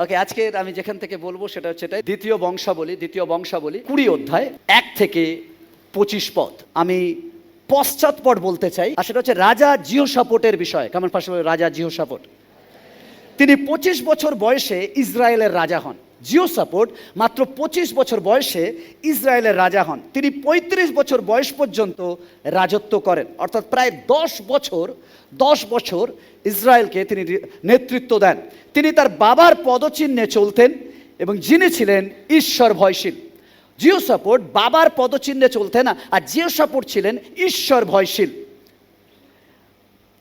ওকে, আজকে আমি যেখান থেকে বলবো সেটা হচ্ছে দ্বিতীয় বংশাবলী 20 অধ্যায় 1 থেকে 25 পদ। আমি পশ্চাৎপট বলতে চাই, আর সেটা হচ্ছে রাজা জিহোশাফটের বিষয়। কেমন পাশে রাজা জিহোশাফট, তিনি 25 বছর বয়সে ইসরায়েলের রাজা হন। জিহোশাফট মাত্র 25 বছর বয়সে ইসরায়েলের রাজা হন। তিনি 35 বছর বয়স পর্যন্ত রাজত্ব করেন, অর্থাৎ প্রায় 10 বছর ইসরায়েলকে তিনি নেতৃত্ব দেন। তিনি তার বাবার পদচিহ্নে চলতেন এবং যিনি ছিলেন ঈশ্বর ভয়শীল। জিহোশাফট বাবার পদচিহ্নে চলতেন আর জিহোশাফট ছিলেন ঈশ্বর ভয়শীল।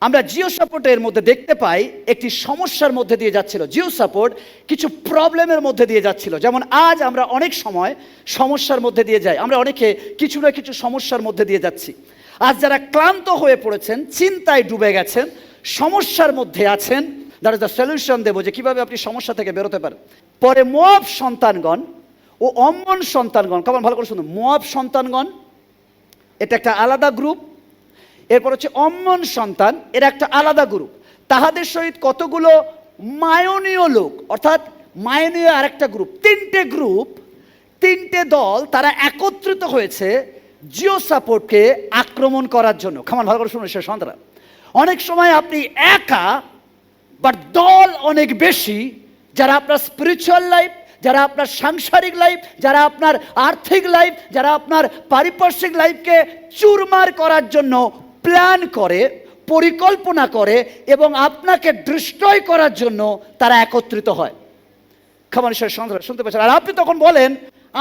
আমরা জিহোশাফটের মধ্যে দেখতে পাই একটি সমস্যার মধ্যে দিয়ে যাচ্ছিল। জিহোশাফট কিছু প্রবলেমের মধ্যে দিয়ে যাচ্ছিল। যেমন আজ আমরা অনেক সময় সমস্যার মধ্যে দিয়ে যাই, আমরা অনেকে কিছু না কিছু সমস্যার মধ্যে দিয়ে যাচ্ছি। আজ যারা ক্লান্ত হয়ে পড়েছেন, চিন্তায় ডুবে গেছেন, সমস্যার মধ্যে আছেন, দ্যাট ইজ দ্য সলিউশন দেবো যে কীভাবে আপনি সমস্যা থেকে বেরোতে পারেন। পরে মোয়াব সন্তানগণ ও অম্মন সন্তানগণ, কেমন ভালো করে শুনুন, মোয়াব সন্তানগণ এটা একটা আলাদা গ্রুপ, এরপর হচ্ছে অম্মন সন্তান, এর একটা আলাদা গ্রুপ। তাহাদের সহিত কতগুলো মায়োনীয় লোক, অর্থাৎ মায়োনীয় আরেকটা গ্রুপ, তিনটে দল, তারা একত্রিত হয়েছে জিহোশাফটকে আক্রমণ করার জন্য। কেমন ভালো করে শুনুন সে সন্তানরা, অনেক সময় আপনি একা বাট দল অনেক বেশি, যারা আপনার স্পিরিচুয়াল লাইফ, যারা আপনার সাংসারিক লাইফ, যারা আপনার আর্থিক লাইফ, যারা আপনার পারিপার্শ্বিক লাইফকে চুরমার করার জন্য প্ল্যান করে, পরিকল্পনা করে এবং আপনাকে ডিস্ট্রয় করার জন্য তারা একত্রিত হয়। খাবার শুনতে পাচ্ছেন? আর আপনি তখন বলেন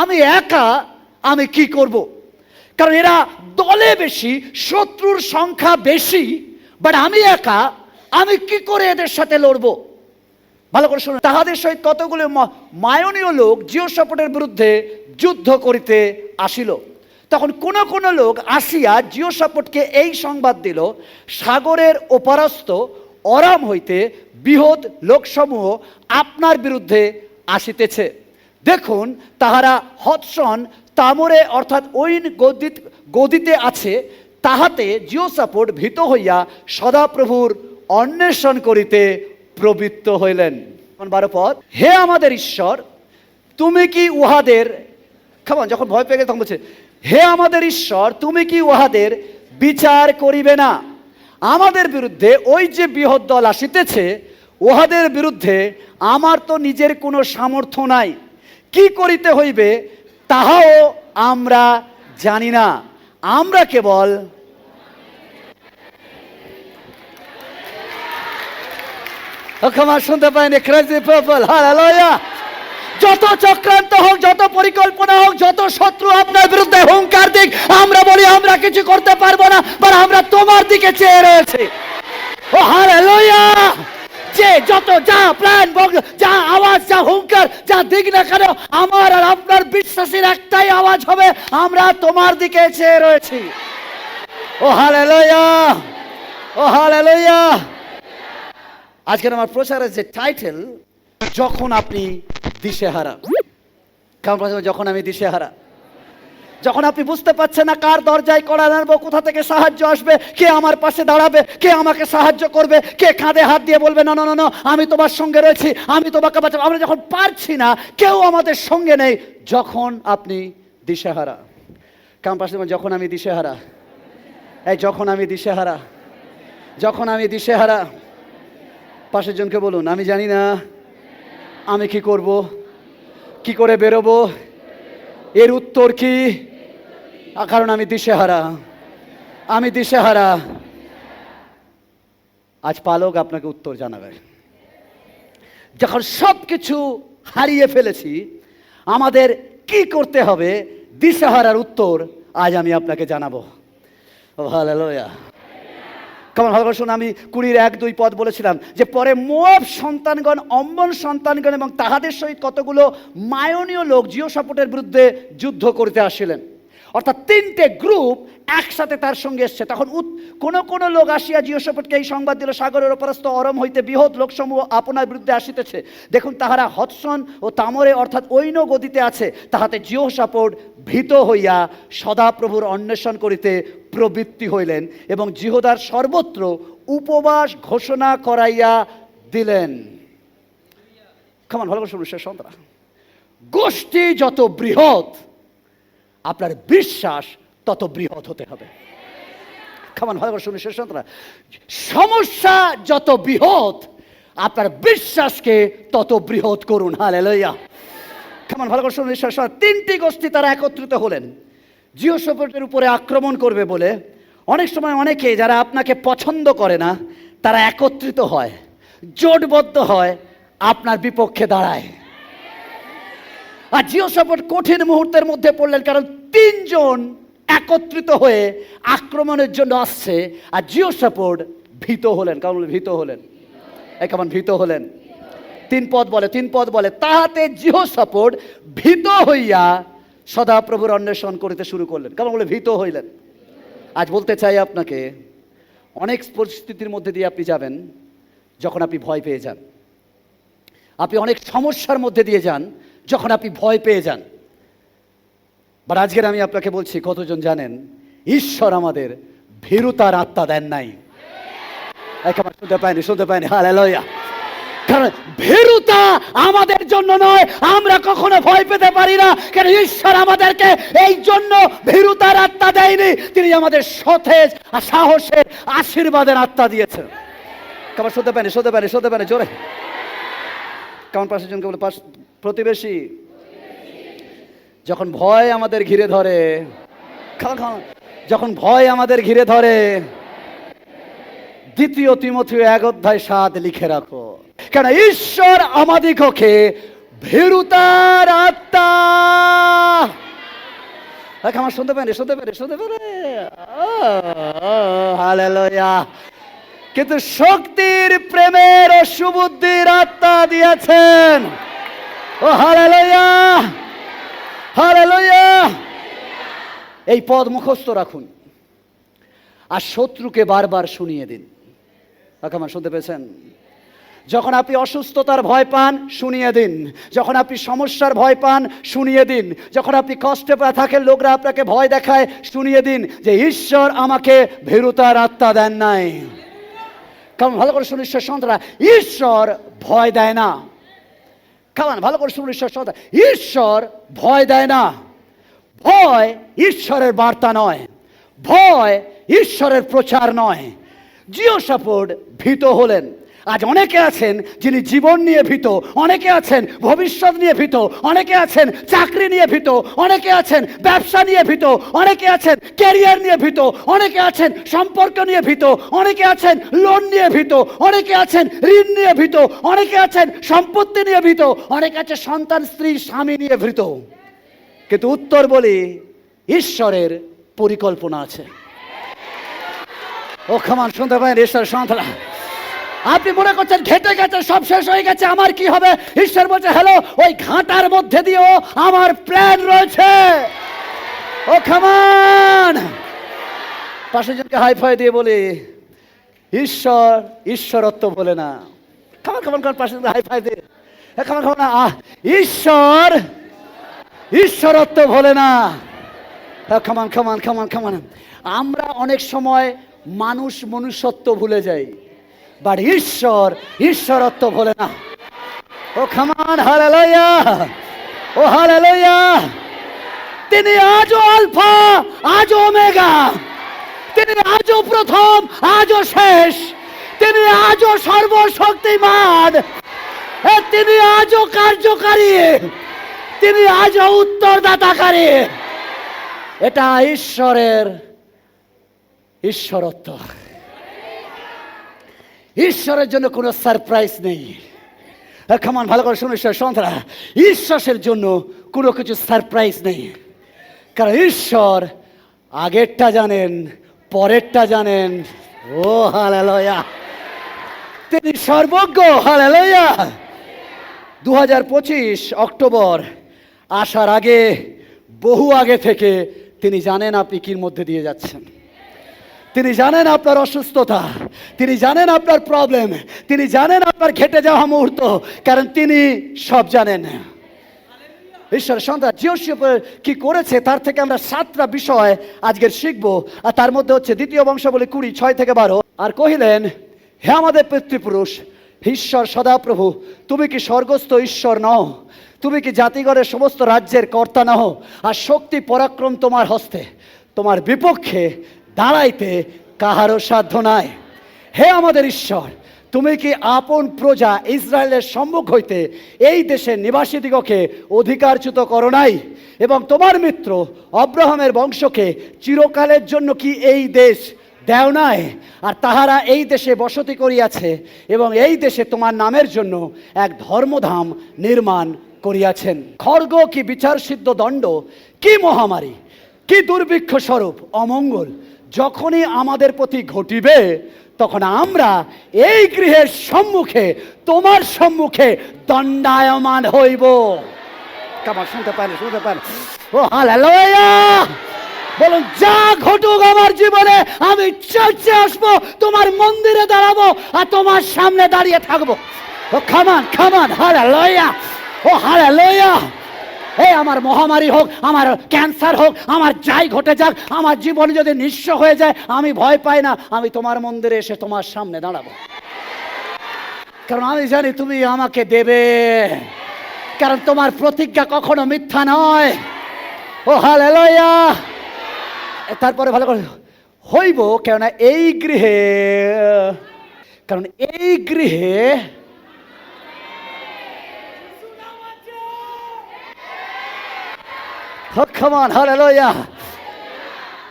আমি একা, আমি কি করব? কারণ এরা দলে বেশি, শত্রুর সংখ্যা বেশি, বাট আমি একা, আমি কি করে এদের সাথে লড়বো? ভালো করে শুনুন, তাহাদের সহিত কতগুলো মায়োনীয় লোক জিহোশাফটের বিরুদ্ধে যুদ্ধ করিতে আসিল। তখন কোন লোক আসিয়া জিহোশাফটকে এই সংবাদ দিল, সাগরের ওপারস্থ অরাম হইতে বৃহৎ লোকসমূহ আপনার বিরুদ্ধে আসিতেছে। দেখুন, তাহারা হদসন তামরে অর্থাৎ ঐন গদিতে আছে। তাহাতে জিহোশাফট ভীত হইয়া সদাপ্রভুর অন্বেষণ করিতে প্রবৃত্ত হইলেন। 12 পদ, হে আমাদের ঈশ্বর, তুমি কি উহাদের, যখন ভয় পেয়ে গেছে তখন বলছে, হে আমাদের ঈশ্বর, তুমি কি উহাদের বিচার করিবে না? আমাদের বিরুদ্ধে ওই যে বৃহৎ দল আসিতেছে, উহাদের বিরুদ্ধে আমার তো নিজের কোনো সামর্থ্য নাই, কি করিতে হইবে তাহাও আমরা জানি না। আমরা কেবল শুনতে পাইনি ক্রেজি পিপল, হালেলুয়া। যত চক্রান্ত হোক, যত পরিকল্পনা হোক, যত শত্রু আপনার বিরুদ্ধে হুঙ্কার দিক, আমরা বলি আমরা কিছু করতে পারবো না, বাট আমরা তোমার দিকে চেয়ে রয়েছি। ও হালেলুয়া। যে যত যা প্ল্যান, যা আওয়াজ, যা হুঙ্কার, যা দিক না কেন, আমার আর আপনার বিশ্বাসের একটাই আওয়াজ হবে, আমরা তোমার দিকে চেয়ে রয়েছি। ও হালেলুয়া, ও হালেলুয়া। আজকের আমার প্রচারের যে টাইটেল, যখন আপনি দিশেহারা। কেমন? যখন আমি দিশেহারা, যখন আপনি বুঝতে পারছেন না কার দরজায় কড়া নাড়বো, কোথা থেকে সাহায্য আসবে, কে আমার পাশে দাঁড়াবে, কে আমাকে সাহায্য করবে, কে কাঁধে হাত দিয়ে বলবে না না না, আমি তোমার সঙ্গে রয়েছি, আমি তোমাকে বাঁচাবো। আমরা যখন পারছি না, কেউ আমাদের সঙ্গে নেই, যখন আপনি দিশেহারা। কেমন পাশে? যখন আমি দিশেহারা, এই যখন আমি দিশেহারা, যখন আমি দিশেহারা। পাশের জনকে বলুন, আমি জানি না আমি কি করব, কি করে বেরোবো, এর উত্তর কি? কারণ আমি দিশেহারা, আমি দিশেহারা। আজ পালক আপনাকে উত্তর জানাবে। যখন সব কিছু হারিয়ে ফেলেছি, আমাদের কি করতে হবে, দিশেহারার উত্তর আজ আমি আপনাকে জানাবো। হালেলুয়া। কেমন ভালো করে শুনুন, আমি 20:1-2 পদ বলেছিলাম যে পরে মোয়াব সন্তানগণ, অম্মন সন্তানগণ এবং তাহাদের সহিত কতগুলো মায়োনীয় লোক জিহোশাফটের বিরুদ্ধে যুদ্ধ করতে আসিলেন। অর্থাৎ 3টে গ্রুপ একসাথে তার সঙ্গে এসছে। তখন কোন লোক আসিয়া জিহোশাফটকে এই সংবাদ দিল, সাগরের ওপারস্থ অরম হইতে বৃহৎ লোকসমূহ আপনার বিরুদ্ধে আসিতেছে। দেখুন, তাহারা হদসন ও তামরে অর্থাৎ ঐন গদিতে আছে। তাহাতে জিহোশাফট ভীত হইয়া সদাপ্রভুর অন্বেষণ করিতে প্রবৃত্তি হইলেন এবং জিহুদার সর্বত্র উপবাস ঘোষণা করাইয়া দিলেন। কেমন ভালো করে শুনুন সন্তান, গোষ্ঠী যত বৃহৎ আপনার বিশ্বাস তত বৃহৎ হতে হবে। কেমন ভালো করে শুনুন সন্তান, সমস্যা যত বৃহৎ আপনার বিশ্বাসকে তত বৃহৎ করুন। হালেলুয়া। কেমন ভালো করে শুনুন, তিনটি গোষ্ঠী তারা একত্রিত হলেন জিহোশাফাতের উপরে আক্রমণ করবে বলে। অনেক সময় অনেকে যারা আপনাকে পছন্দ করে না তারা একত্রিত হয়, জোটবদ্ধ হয়, আপনার বিপক্ষে দাঁড়ায়। আর জিহোশাফাত কঠিন মুহূর্তের মধ্যে পড়লেন, কারণ তিনজন একত্রিত হয়ে আক্রমণের জন্য আসছে। আর জিহোশাফাত ভীত হলেন। কেমন ভীত হলেন? কেমন ভীত হলেন? তিন পদ বলে তাহাতে জিহোশাফাত ভীত হইয়া সদাপ্রভুর অন্বেষণ করিতে শুরু করলেন। কেমন বলে ভীত হইলেন? আজ বলতে চাই আপনাকে, অনেক পরিস্থিতির মধ্যে দিয়ে আপনি যাবেন যখন আপনি ভয় পেয়ে যান। আপনি অনেক সমস্যার মধ্যে দিয়ে যান যখন আপনি ভয় পেয়ে যান। বাট আজকের আমি আপনাকে বলছি, কতজন জানেন ঈশ্বর আমাদের ভীরুতার আত্মা দেন নাই? শুনতে পাইনি? হালেলুয়া। কারণ ভীরুতা আমাদের জন্য নয়, আমরা কখনো ভয় পেতে পারি না, কারণ ঈশ্বর আমাদেরকে এই জন্য ভীরুতার আত্মা দেয়নি, তিনি আমাদের সতেজ আর সাহসের আশীর্বাদের আত্মা দিয়েছেন। কেমন শুনতে পাইনি? জোরে কেমন? পাশের জনকে বলে, প্রতিবেশী, যখন ভয় আমাদের ঘিরে ধরে, যখন ভয় আমাদের ঘিরে ধরে, 2 তিমথেয় 1:7 লিখে রাখো, কেন ঈশ্বর আমাদিগকে ভীরুতার আত্মা। আমার শুনতে পারে? হালেলুয়া। কিন্তু শক্তির, প্রেমের ও সুবুদ্ধির আত্মা দিয়েছেন। ও হালেলুয়া, হালেলুয়া। এই পদ মুখস্থ রাখুন আর শত্রুকে বারবার শুনিয়ে দিন। আমার শুনতে পেয়েছেন? যখন আপনি অসুস্থতার ভয় পান, শুনিয়ে দিন। যখন আপনি সমস্যার ভয় পান, শুনিয়ে দিন। যখন আপনি কষ্টে থাকেন, লোকরা আপনাকে ভয় দেখায়, শুনিয়ে দিন যে ঈশ্বর আমাকে ভীরুতার আত্মা দেন নাই। কারণ ভালো করে শুনুন সন্তানরা, ঈশ্বর ভয় দেয় না। কারণ ভালো করে শুনুন সন্তান, ঈশ্বর ভয় দেয় না। ভয় ঈশ্বরের বার্তা নয়, ভয় ঈশ্বরের প্রচার নয়। জিহোশাফাত ভীত হলেন। আজ অনেকে আছেন যিনি জীবন নিয়ে ভীত, অনেকে আছেন ভবিষ্যৎ নিয়ে ভীত, অনেকে আছেন চাকরি নিয়ে ভীত, অনেকে আছেন ব্যবসা নিয়ে ভীত, অনেকে আছেন ক্যারিয়ার নিয়ে ভীত, অনেকে আছেন সম্পর্ক নিয়ে ভীত, অনেকে আছেন লোন নিয়ে ভীত, অনেকে আছেন ঋণ নিয়ে ভীত, অনেকে আছেন সম্পত্তি নিয়ে ভীত, অনেকে আছে সন্তান, স্ত্রী, স্বামী নিয়ে ভীত। কিন্তু উত্তর বলি, ঈশ্বরের পরিকল্পনা আছে। ও খামান শুনতে পারেন? ঈশ্বরের সন্তান, আপনি মনে করছেন ঘেটে গেছে, সব শেষ হয়ে গেছে, আমার কি হবে? ঈশ্বর বলছে, হ্যালো, ওই ঘাটার মধ্যে দিয়েও আমার প্ল্যান রয়েছে। ও খামান, পাশে জনকে হাই ফাই দিয়ে বলি, ঈশ্বর ঈশ্বরত্ব বলে না। খামান পাশে হাই ফাই দিয়ে খামান না, ঈশ্বর ঈশ্বরত্ব বলে না। খামান। আমরা অনেক সময় মানুষ মনুষ্যত্ব ভুলে যাই, বাট ঈশ্বর ঈশ্বরত্ব ভুলে না। ও খামান, হালেলুয়া, ও হালেলুয়া। তিনি আজও আলফা, আজও ওমেগা, তিনি আজও প্রথম, আজও শেষ, তিনি আজও সর্বশক্তিমান, তিনি আজও কার্যকারী, তিনি আজও উত্তরদাতাকারী। এটা ঈশ্বরের ঈশ্বরত্ব। ঈশ্বরের জন্য কোনো সারপ্রাইজ নেই। কেমন ভালো করে শুনুন সন্তানরা, ঈশ্বরের জন্য কোনো কিছু সারপ্রাইজ নেই, কারণ ঈশ্বর আগেরটা জানেন, পরেরটা জানেন। ও হালেলুয়া, তিনি সর্বজ্ঞ। হালেলুয়া। 2025 অক্টোবর আসার আগে, বহু আগে থেকে তিনি জানেন আপনি কির মধ্যে দিয়ে যাচ্ছেন। তিনি জানেন আপনার অসুস্থতা, তিনি জানেন আপনার প্রবলেম, তিনি জানেন আপনার ঘেটে যাওয়া মুহূর্ত, কারণ তিনি সব জানেন। ঈশ্বরের সন্তান জিহোশাফাত কি করেছে তার থেকে আমরা 7টা বিষয় আজকের শিখবো। আর তার মধ্যে হচ্ছে 2 বংশাবলী 20, 6-12। আর কহিলেন, হে আমাদের পিতৃপুরুষ, ঈশ্বর সদাপ্রভু, তুমি কি স্বর্গস্থ ঈশ্বর নও? তুমি কি জাতিগণের সমস্ত রাজ্যের কর্তা নও? আর শক্তি পরাক্রম তোমার হস্তে, তোমার বিপক্ষে দাঁড়াইতে কাহারও সাধ্য নাই। হে আমাদের ঈশ্বর, তুমি কি আপন প্রজা ইসরায়েলের সম্মুখ হইতে এই দেশের নিবাসীদিগকে অধিকারচ্যুত করো নাই? এবং তোমার মিত্র অব্রাহামের বংশকে চিরকালের জন্য কি এই দেশ দেও নাই? আর তাহারা এই দেশে বসতি করিয়াছে এবং এই দেশে তোমার নামের জন্য এক ধর্মধাম নির্মাণ করিয়াছেন। খড়গ কি বিচার সিদ্ধ দণ্ড, কি মহামারী, কি দুর্ভিক্ষ স্বরূপ অমঙ্গল যখনই আমাদের প্রতি ঘটিবে, তখন আমরা এই গৃহের সম্মুখে তোমার সম্মুখে দণ্ডায়মান হইব। কেমন শুনতে পারেন? ও হালেলুয়া! বলুন, যা ঘটুক আমার জীবনে, আমি চার্চে আসবো, তোমার মন্দিরে দাঁড়াবো আর তোমার সামনে দাঁড়িয়ে থাকবো। ও খামান হালেলুয়া! ও হালেলুয়া! এই আমার মহামারী হোক, আমার ক্যান্সার হোক, আমার যাই ঘটে যাক, আমার জীবন যদি নিঃস্ব হয়ে যায়, আমি ভয় পাই না। আমি তোমার মন্দিরে এসে তোমার সামনে দাঁড়াবো, কারণ আমি জানি তুমি আমাকে দেবে, কারণ তোমার প্রতিজ্ঞা কখনো মিথ্যা নয়। ও হালেলুয়া! তারপরে ভালো করে হইব, কেননা এই গৃহে, কারণ এই গৃহে হালেলুয়া,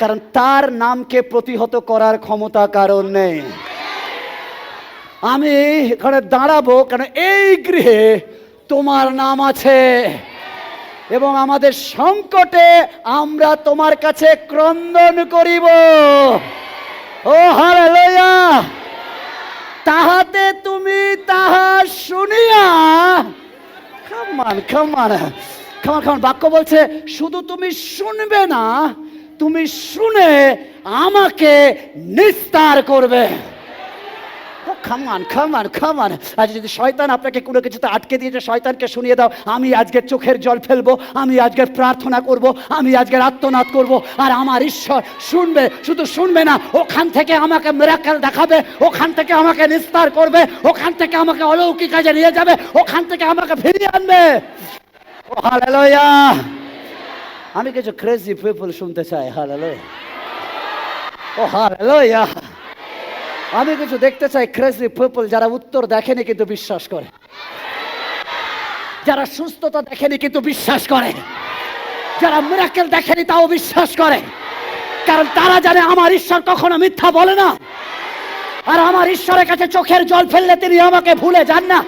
কারণ তার নামকে প্রতিহত করার ক্ষমতা কারণ নেই। আমি এখানে দাঁড়াবো কারণ এই গৃহে তোমার নাম আছে, এবং আমাদের সংকটে আমরা তোমার কাছে ক্রন্দন করিব। ও হালেলুয়া! তাহাতে তুমি তাহা শুনিয়া, খামান বাক্য বলছে, শুধু তুমি শুনবে না, তুমি শুনে আমাকে নিস্তার করবে। খামান। আজ যদি শয়তান আপনাকে কোনো কিছুতে আটকে দিয়েছে, শয়তানকে শুনিয়ে দাও, আমি আজকে চোখের জল ফেলবো, আমি আজকে প্রার্থনা করব, আমি আজকে আত্মনাদ করব, আর আমার ঈশ্বর শুনবে। শুধু শুনবে না, ওখান থেকে আমাকে মিরাকেল দেখাবে, ওখান থেকে আমাকে নিস্তার করবে, ওখান থেকে আমাকে অলৌকিক কাজে নিয়ে যাবে, ওখান থেকে আমাকে ফিরিয়ে আনবে। ও হালেলুয়া! আমি কিছু ক্রেজি পিপল শুনতে চাই। হালেলুয়া! ও হালেলুয়া! আমি কিছু দেখতে চাই ক্রেজি পিপল, যারা উত্তর দেখেনি কিন্তু বিশ্বাস করে, যারা সুস্থতা দেখেনি কিন্তু বিশ্বাস করে, যারা মিরাকেল দেখেনি তাও বিশ্বাস করে, কারণ তারা জানে আমার ঈশ্বর কখনো মিথ্যা বলে না, আর আমার ঈশ্বরের কাছে চোখের জল ফেললে তিনি আমাকে ভুলে যান না।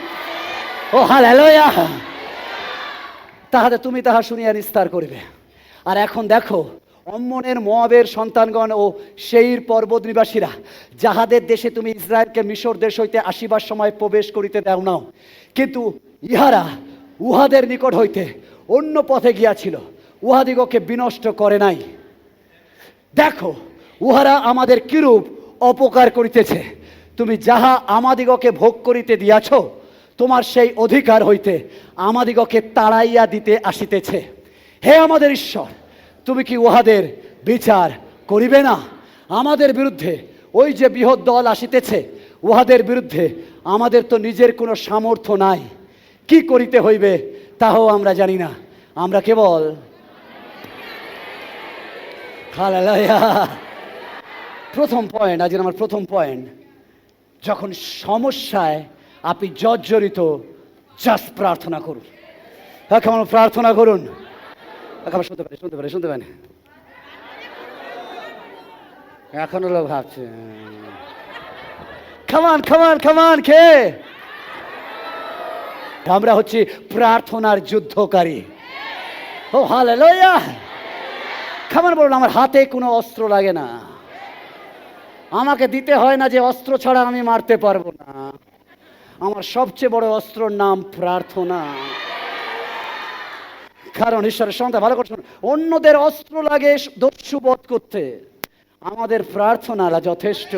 ও হালেলুয়া! তাহাতে তুমি তাহা শুনিয়া নিস্তার করিবে। আর এখন দেখো, অম্মনের মোয়াবের সন্তানগণ ও সেইর পর্বত নিবাসীরা, যাহাদের দেশে তুমি ইসরায়েলকে মিশর দেশ হইতে আসিবার সময় প্রবেশ করিতে দাও নাও, কিন্তু ইহারা উহাদের নিকট হইতে অন্য পথে গিয়াছিল, উহাদিগকে বিনষ্ট করে নাই। দেখো, উহারা আমাদের কিরূপ অপকার করিতেছে। তুমি যাহা আমাদিগকে ভোগ করিতে দিয়াছ, তোমার সেই অধিকার হইতে আমাদিগকে তাড়াইয়া দিতে আসিতেছে। হে আমাদের ঈশ্বর, তুমি কি উহাদের বিচার করিবে না? আমাদের বিরুদ্ধে ওই যে বৃহৎ দল আসিতেছে, উহাদের বিরুদ্ধে আমাদের তো নিজের কোনো সামর্থ্য নাই, কি করিতে হইবে তাও আমরা জানি না। আমরা কেবল হালেলুয়া! প্রথম পয়েন্ট, আজকে আমার প্রথম পয়েন্ট, যখন সমস্যায় আপনি জর্জরিত, জাস্ট প্রার্থনা করুন। হ্যাঁ, কেমন প্রার্থনা করুন। শুনতে পারেন এখন হলো ভাবছে, খামান খে আমরা হচ্ছি প্রার্থনার যুদ্ধকারী। ও হালেলুয়া! খামান বলুন, আমার হাতে কোনো অস্ত্র লাগে না, আমাকে দিতে হয় না যে অস্ত্র ছাড়া আমি মারতে পারবো না। আমার সবচেয়ে বড় অস্ত্রর নাম প্রার্থনা। কারণ ঈশ্বরের সন্তান, ভালো করে শুনুন, অন্যদের অস্ত্র লাগে দস্যু বধ করতে, আমাদের প্রার্থনা যথেষ্ট।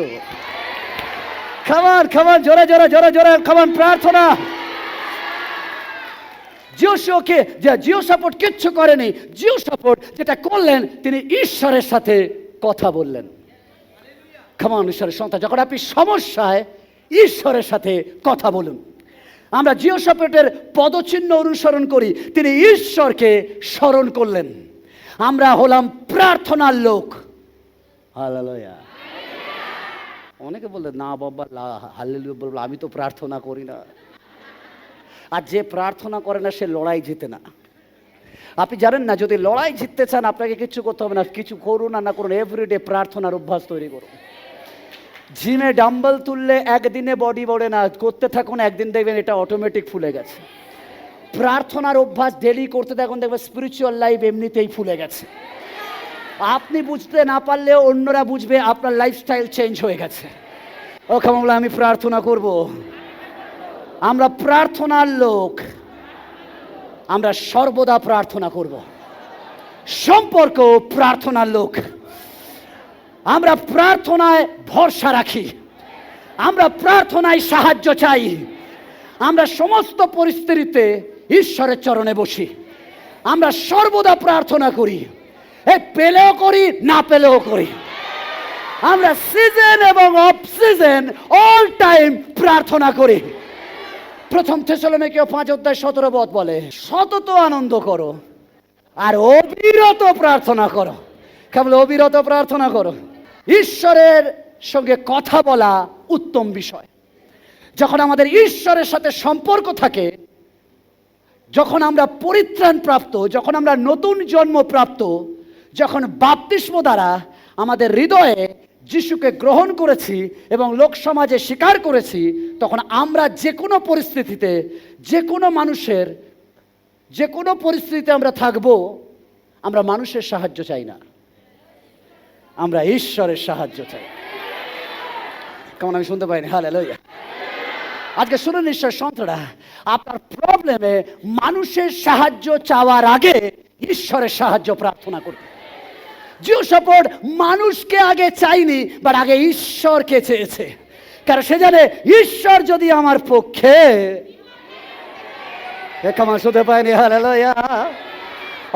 খাবার জোরে খাবার প্রার্থনা। জিওসাপট কিচ্ছু করেনি, জিওসাপট যেটা করলেন, তিনি ঈশ্বরের সাথে কথা বললেন। খামান ঈশ্বরের সন্তান, যখন আপনি সমস্যায় ঈশ্বরের সাথে কথা বলুন। আমরা জিওসাপটের পদচিহ্ন অনুসরণ করি, তিনি ঈশ্বরকে স্মরণ করলেন। আমরা হলাম প্রার্থনার লোক। হালেলুয়া। অনেকে বললে না বাবা, হালেলুয়া বলবো, আমি তো প্রার্থনা করি না। আর যে প্রার্থনা করে না সে লড়াই জিতে না। আপনি জানেন না, যদি লড়াই জিততে চান আপনাকে কিছু করতে হবে না, কিছু করুন আর না করুন, এভরিডে প্রার্থনার অভ্যাস তৈরি করুন। জিমে ডাম্বল তুললে একদিনে বডি বাড়ে না, করতে থাকুন, একদিন দেখবেন এটা অটোমেটিক ফুলে গেছে। প্রার্থনার অভ্যাস ডেলি করতে থাকুন, দেখবেন স্পিরিচুয়াল লাইফ এমনিতেই ফুলে গেছে। আপনি বুঝতে না পারলেও অন্যরা বুঝবে আপনার লাইফস্টাইল চেঞ্জ হয়ে গেছে। ও কেমন আমি প্রার্থনা করব। আমরা প্রার্থনার লোক, আমরা সর্বদা প্রার্থনা করব। সম্পর্ক প্রার্থনার লোক, আমরা প্রার্থনায় ভরসা রাখি, আমরা প্রার্থনায় সাহায্য চাই, আমরা সমস্ত পরিস্থিতিতে ঈশ্বরের চরণে বসি, আমরা সর্বদা প্রার্থনা করি, পেলেও করি না পেলেও করি। আমরা সিজন এবং অফ সিজন অল টাইম প্রার্থনা করি। প্রথম থেসলোনিকীয় 5:17 বলে, সতত আনন্দ করো আর অবিরত প্রার্থনা করো। কেবল অবিরত প্রার্থনা করো। ঈশ্বরের সঙ্গে কথা বলা উত্তম বিষয়। যখন আমাদের ঈশ্বরের সাথে সম্পর্ক থাকে, যখন আমরা পরিত্রাণ প্রাপ্ত, যখন আমরা নতুন জন্ম প্রাপ্ত, যখন বাপ্তিস্ম দ্বারা আমাদের হৃদয়ে যিশুকে গ্রহণ করেছি এবং লোক সমাজে স্বীকার করেছি, তখন আমরা যে কোনো পরিস্থিতিতে, যে কোনো মানুষের, যে কোনো পরিস্থিতিতে আমরা থাকব, আমরা মানুষের সাহায্য চাই না, আমরা ঈশ্বরের সাহায্য চাই। কেমন আমি শুনতে পাইনি? হালেলুয়া। আজকে শুনুন ঈশ্বর সন্তানরা, আপনার প্রবলেমে মানুষের সাহায্য চাওয়ার আগে ঈশ্বরের সাহায্য প্রার্থনা করুন। জিওসাপট মানুষকে আগে চাইনি, বাট আগে ঈশ্বরকে চেয়েছে। কারণ সে জানে ঈশ্বর যদি আমার পক্ষে, কেমন শুনতে পাইনি? হালেলুয়া।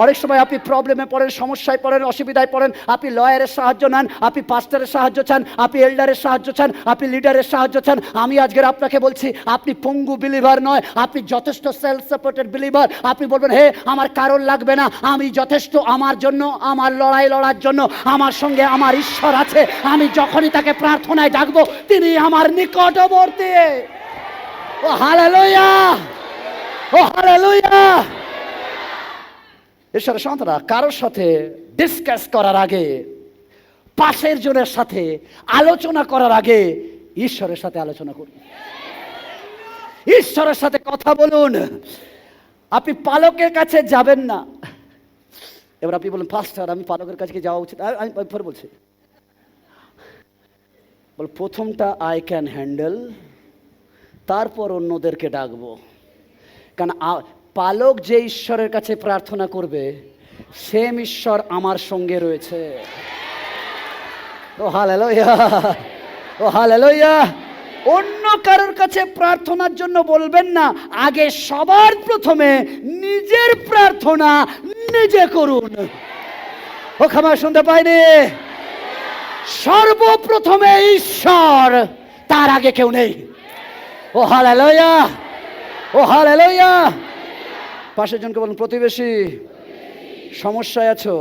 অনেক সময় আপনি প্রবলেমে পড়েন, সমস্যায় পড়েন, অসুবিধায় পড়েন, আপনি লয়ারের সাহায্য নেন, আপনি পাস্টারের সাহায্য চান, আপনি এল্ডারের সাহায্য চান, আপনি লিডারের সাহায্য চান। আমি আজকের আপনাকে বলছি, আপনি পঙ্গু বিলিভার নয়, আপনি যথেষ্ট সেলফ সাপোর্টেড বিলিভার। আপনি বলবেন, হে আমার কারণ লাগবে না, আমি যথেষ্ট আমার জন্য, আমার লড়াই লড়ার জন্য আমার সঙ্গে আমার ঈশ্বর আছে। আমি যখনই তাকে প্রার্থনায় ডাকবো তিনি আমার নিকটবর্তী। ও হালেলুয়া, ও হালেলুয়া। ঈশ্বরের সন্তানরা, কারোর সাথে ডিসকাস করার আগে, পাশের জনের সাথে আলোচনা করার আগে ঈশ্বরের সাথে আলোচনা করুন, ঈশ্বরের সাথে কথা বলুন। আপনি পালকের কাছে যাবেন না। এবার আপনি বলুন, পাস্টার আমি পালকের কাছে যাওয়া উচিত? আমি পরে বলছি, বল প্রথমটা আই ক্যান হ্যান্ডেল, তারপর অন্যদেরকে ডাকবো। কারণ পালক যে ঈশ্বরের কাছে প্রার্থনা করবে, সেম ঈশ্বর আমার সঙ্গে রয়েছে। ও হালেলুয়া, ও হালেলুয়া। অন্য কারোর কাছে প্রার্থনার জন্য বলবেন না, আগে সবার প্রথমে নিজের প্রার্থনা নিজে করুন। ও ক্ষমা শুনতে পাইনি? সর্বপ্রথমে ঈশ্বর, তার আগে কেউ নেই। ও হালেলুয়া, ও হালেলুয়া। পাশের জনকে বলুন, প্রতিবেশী সমস্যায় আছো,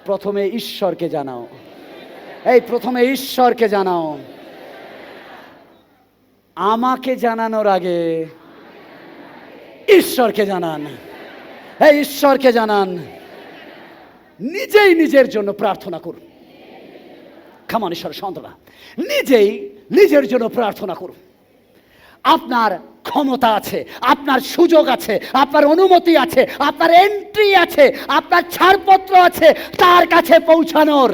প্রথমে ঈশ্বরকে জানাও। এই প্রথমে ঈশ্বরকে জানাও। আমাকে জানানোর আগে ঈশ্বরকে জানান। এই ঈশ্বরকে জানান। নিজেই নিজের জন্য প্রার্থনা করুন। কেমন ঈশ্বরের সন্তানরা, নিজেই নিজের জন্য প্রার্থনা করুন। আপনার ক্ষমতা আছে, আপনার সুযোগ আছে, আপনার অনুমতি আছে, আপনার এন্ট্রি আছে, আপনার ছাড়পত্র আছে তার কাছে পৌঁছানোর।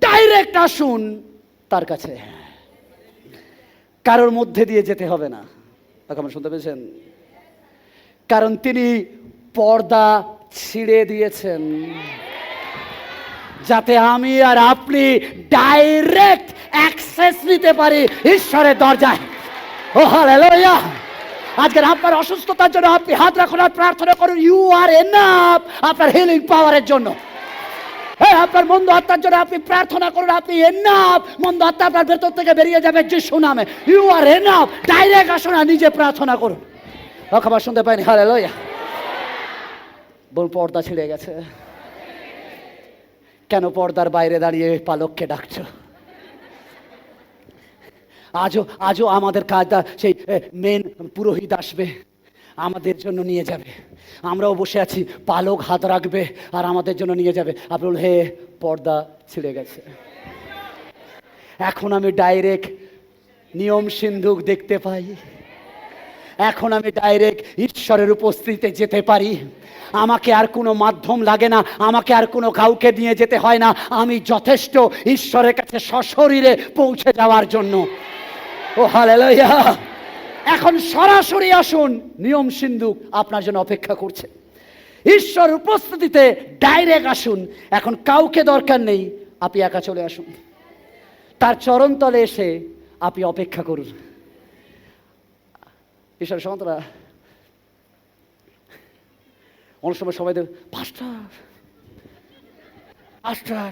ডাইরেক্ট আসুন তার কাছে, কারোর মধ্যে দিয়ে যেতে হবে না। এখন শুনতে পেয়েছেন? কারণ তিনি পর্দা ছিঁড়ে দিয়েছেন, যাতে আমি আর আপনি ডাইরেক্ট অ্যাক্সেস নিতে পারি ঈশ্বরের দরজায়। ও হালেলুয়া। আজকের আপনার অসুস্থতার জন্য আপনি হাত রাখুন আর প্রার্থনা করুন, ইউ আর এনাফ, আপনার হিলিং পাওয়ারের জন্য। হ্যাঁ, আপনার মন্দ আত্মার জন্য আপনি প্রার্থনা করুন, আপনি এনাফ। মন্দ আত্মা আপনার ভেতর থেকে বেরিয়ে যাবে যিশু নামে। You R enough. ডাইরেক্ট আসুন আর নিজে প্রার্থনা করুন। খাবার শুনতে পাইনি? হালেলুয়া। বল, পর্দা ছিঁড়ে গেছে। কেন পর্দার বাইরে দাঁড়িয়ে পালককে ডাকছো? আজও আমাদের কাজটা সেই মেন পুরোহিত আসবে, আমাদের জন্য নিয়ে যাবে। আমরাও বসে আছি, পালক হাত রাখবে আর আমাদের জন্য নিয়ে যাবে। আপনি বলুন, হে পর্দা ছিঁড়ে গেছে। এখন আমি ডাইরেক্ট নিয়ম সিন্ধুক দেখতে পাই। এখন আমি ডাইরেক্ট ঈশ্বরের উপস্থিতিতে যেতে পারি। আমাকে আর কোনো মাধ্যম লাগে না, আমাকে আর কোনো কাউকে নিয়ে যেতে হয় না। আমি যথেষ্ট ঈশ্বরের কাছে সশরীরে পৌঁছে যাওয়ার জন্য। ও হালেলুয়া। এখন সরাসরি আসুন, নিয়ম সিন্ধুক আপনার জন্য অপেক্ষা করছে। ঈশ্বর উপস্থিতিতে ডাইরেক্ট আসুন। এখন কাউকে দরকার নেই, আপনি একা চলে আসুন। তার চরণতলে এসে আপনি অপেক্ষা করুন। ঈশ্বর সন্তানরা অনেক সময় সবাই দেবে, পাস্টার পাস্টার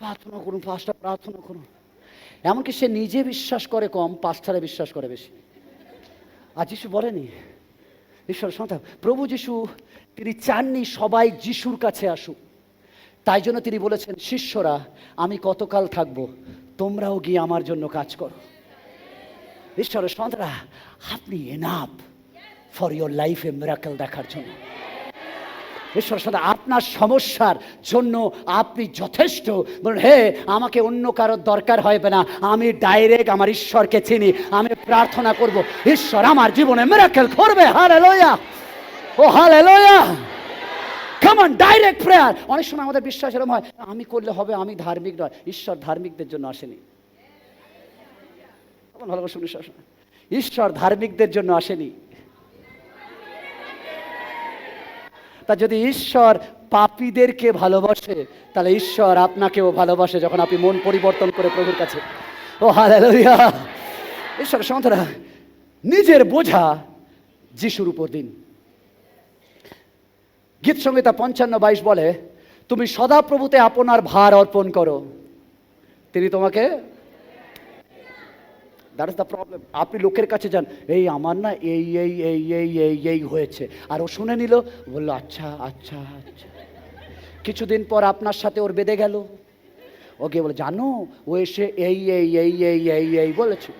প্রার্থনা করুন, পাস্টার প্রার্থনা করুন। এমনকি সে নিজে বিশ্বাস করে কম, পাস্টারে বিশ্বাস করে বেশি। আর যিশু বলেনি, ঈশ্বর সন্তান প্রভু যিশু তিনি চাননি সবাই যিশুর কাছে আসুক। তাই জন্য তিনি বলেছেন, শিষ্যরা আমি কতকাল থাকবো, তোমরাও গিয়ে আমার জন্য কাজ করো। ঈশ্বরের সন্তানরা, আপনি এনাফ ফর ইয়োর লাইফে মিরাকেল দেখার জন্য। ঈশ্বর সদা আপনার সমস্যার জন্য আপনি যথেষ্ট। বলুন, হে আমাকে অন্য কারোর দরকার হবে না, আমি ডাইরেক্ট আমার ঈশ্বরকে চিনি। আমি প্রার্থনা করব, ঈশ্বর আমার জীবনে মিরাকেল করবে। হালেলুয়া, ও hallelujah. Come on, direct prayer. অনেক সময় আমাদের বিশ্বাস এরকম হয়, আমি করলে হবে, আমি ধার্মিক নয়। ঈশ্বর ধার্মিকদের জন্য আসেনি। ভালো করে শুনে, ঈশ্বর ধার্মিকদের জন্য আসেনি। তা যদি ঈশ্বর পাপীদেরকে ভালোবাসে, তাহলে ঈশ্বর আপনাকেও ভালোবাসে যখন আপনি মন পরিবর্তন করে প্রভুর কাছে। ও হালেলুয়া। ঈশ্বরের সন্তানরা, নিজের বোঝা যিশুর উপর দিন। গীত সংহিতা 55:22 বলে, তুমি সদাপ্রভুতে আপনার ভার অর্পণ করো, তিনি তোমাকে। That is the problem. আপনি লোকের কাছে যান, এই আমার না এই এই এই এই এই এই হয়েছে, আর ও শুনে নিল, বললো আচ্ছা আচ্ছা আচ্ছা। কিছুদিন পর আপনার সাথে ওর বেঁধে গেল, ওকে বলে, জানো ও এসে এই এই এই এই এই এই বলেছে।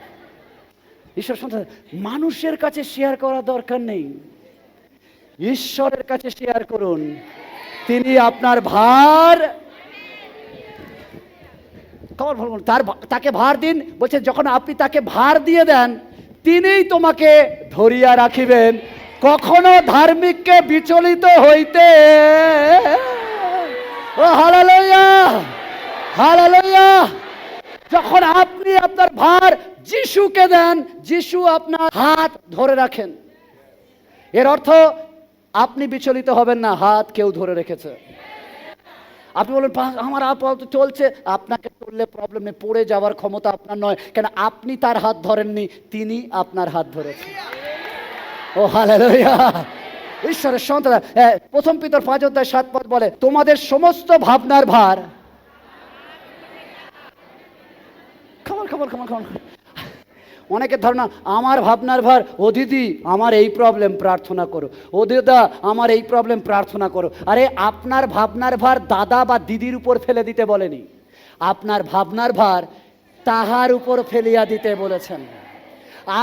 ঈশ্বর সন্তান, মানুষের কাছে শেয়ার করার দরকার নেই, ঈশ্বরের কাছে শেয়ার করুন। তিনি আপনার ভার, তাকে ভার দিন। বলছে, যখন আপনি তাকে ভার দিয়ে দেন, তিনিই তোমাকে ধরিয়া রাখিবেন, কখনো ধার্মিককে বিচলিত হইতে। ও হালেলুয়া, হালেলুয়া। যখন আপনি আপনার ভার যিশুকে দেন, যিশু আপনার হাত ধরে রাখেন। এর অর্থ আপনি বিচলিত হবেন না, হাত কেউ ধরে রেখেছে। আপনি বলেন, আমার আপাতত চলছে, আপনাকে চললে প্রবলেম নেই, পড়ে যাওয়ার ক্ষমতা আপনার নয়, কেন আপনি তার হাত ধরেননি, তিনি আপনার হাত ধরেছেন। ও হালেলুয়া। ঈশ্বরের সন্তান, প্রথম পিতর 5:7 বলে, তোমাদের সমস্ত ভাবনার ভার। খবর খবর খবর খবর। অনেকের ধারণা, আমার ভাবনার ভার, ও দিদি আমার এই প্রবলেম, প্রার্থনা করো। ও দাদা আমার এই প্রবলেম, প্রার্থনা করো। আরে আপনার ভাবনার ভার দাদা বা দিদির উপর ফেলে দিতে বলেনি, আপনার ভাবনার ভার তাহার উপর ফেলিয়া দিতে বলেছেন।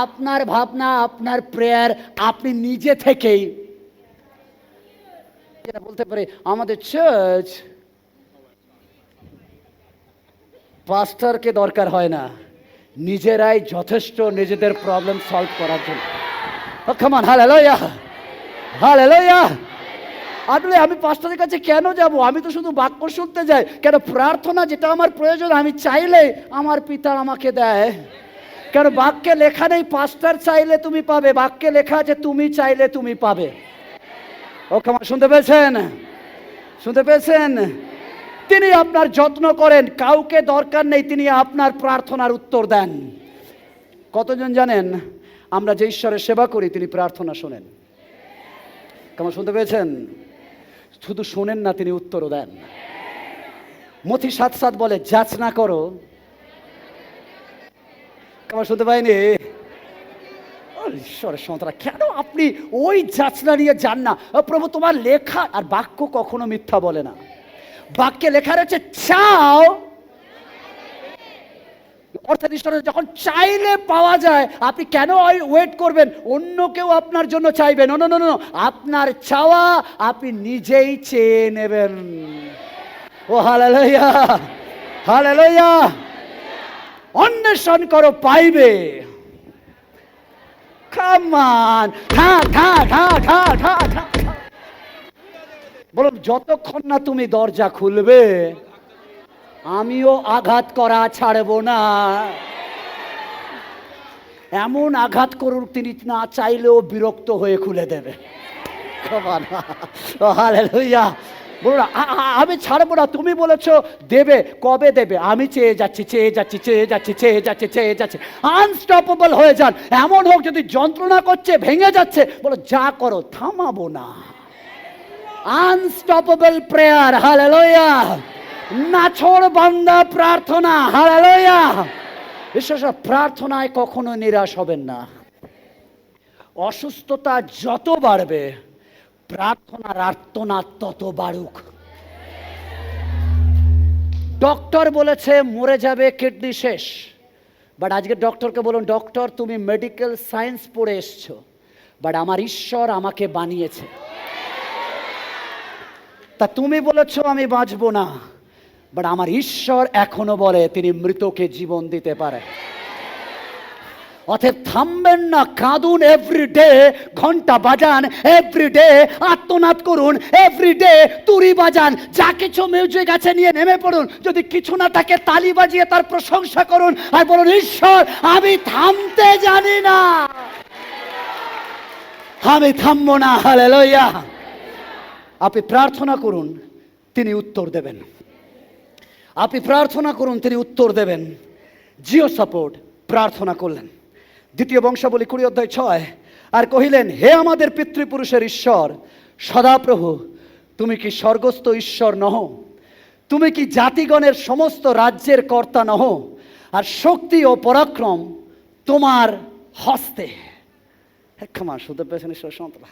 আপনার ভাবনা, আপনার প্রেয়ার আপনি নিজে থেকেই বলতে পারে। আমাদের চার্চ পাস্টারকে দরকার হয় না, নিজেরাই যথেষ্ট নিজেদের প্রবলেম সলভ করার জন্য। Come on, hallelujah, hallelujah. আসলে আমি পাস্টারের কাছে কেন যাব? আমি তো শুধু বাক্য শুনতে যাই। কেন? প্রার্থনা যেটা আমার প্রয়োজন, আমি চাইলে আমার পিতা আমাকে দেয়। কেন? বাক্যে লেখা নেই পাস্টার চাইলে তুমি পাবে, বাক্যে লেখা আছে তুমি চাইলে তুমি পাবে। ও কাম অন, শুনতে পেয়েছেন? শুনতে পেয়েছেন? তিনি আপনার যত্ন করেন, কাউকে দরকার নেই, তিনি আপনার প্রার্থনার উত্তর দেন। কতজন জানেন আমরা যে ঈশ্বরের সেবা করি তিনি প্রার্থনা শোনেন? কেমন শুনতে পেয়েছেন? শুধু শোনেন না, তিনি উত্তরও দেন। মথি 7:7 বলে যাচনা করো। কেমন শুনতে পাইনি? ঈশ্বরের সন্তান, কেন আপনি ওই যাচনা নিয়ে যান না? প্রভু তোমার লেখা, আর বাক্য কখনো মিথ্যা বলে না। বাক্যে লেখা রয়েছে চাও, অর্থাৎ ঈশ্বরের যখন চাইলে পাওয়া যায়, আপনি কেন ওয়েট করবেন অন্য কেউ আপনার জন্য চাইবেন? নো নো নো, আপনার চাওয়া আপনি নিজেই চেয়ে নেবেন। ও হালেলুয়া, হালেলুয়া। অন্বেষণ করো পাইবে। কাম অন, বলুন, যতক্ষণ না তুমি দরজা খুলবে আমিও আঘাত করা ছাড়ব না। এমন আঘাত করুন তিনি না চাইলেও বিরক্ত হয়ে খুলে দেবে। হালেলুয়া। বলুন, আমি ছাড়বো না। তুমি বলেছো দেবে, কবে দেবে? আমি চেয়ে যাচ্ছি, চেয়ে যাচ্ছি, চেয়ে যাচ্ছি, চেয়ে যাচ্ছি, চেয়ে যাচ্ছি। আনস্টপেবল হয়ে যান। এমন হোক যদি যন্ত্রণা করছে, ভেঙে যাচ্ছে, বলো যা করো, থামাবো না। Unstoppable prayer. হালেলুয়া। নাছোড় বান্দা প্রার্থনা। হালেলুয়া। বিশ্বাস, প্রার্থনায় কখনো নিরাশ হবেন না। অসুস্থতা যত বাড়বে, প্রার্থনার আর্তনাদ তত বাড়ুক। ডক্টর বলেছে মরে যাবে, কিডনি শেষ। বাট আজকে ডক্টরকে বলুন, ডক্টর তুমি মেডিকেল সায়েন্স পড়ে এসছো, বাট আমার ঈশ্বর আমাকে বানিয়েছে। তা তুমি বলেছো আমি বাঁচবো না, বাট আমার ঈশ্বর এখনো বলে তিনি মৃতকে জীবন দিতে পারে। অতএব থামবেন না, কাঁদুন এভরিডে, ঘন্টা বাজান এভরিডে, আত্মনাদ করুন এভরিডে, তুরি বাজান, যা কিছু মিউজিক আছে নিয়ে নেমে পড়ুন। যদি কিছু না থাকে তালি বাজিয়ে তার প্রশংসা করুন আর বলুন, ঈশ্বর আমি থামতে জানি না, আমি থামবো না। হালেলুয়া। আপনি প্রার্থনা করুন, তিনি উত্তর দেবেন। আপনি প্রার্থনা করুন, তিনি উত্তর দেবেন। জিওসাপট প্রার্থনা করলেন। 2 বংশাবলী 20:6, আর কহিলেন, হে আমাদের পিতৃপুরুষের ঈশ্বর সদাপ্রভু, তুমি কি স্বর্গস্থ ঈশ্বর নহ? তুমি কি জাতিগণের সমস্ত রাজ্যের কর্তা নহ? আর শক্তি ও পরাক্রম তোমার হস্তে। ক্ষমা শুনতে পেয়েছেন ঈশ্বর সন্তান?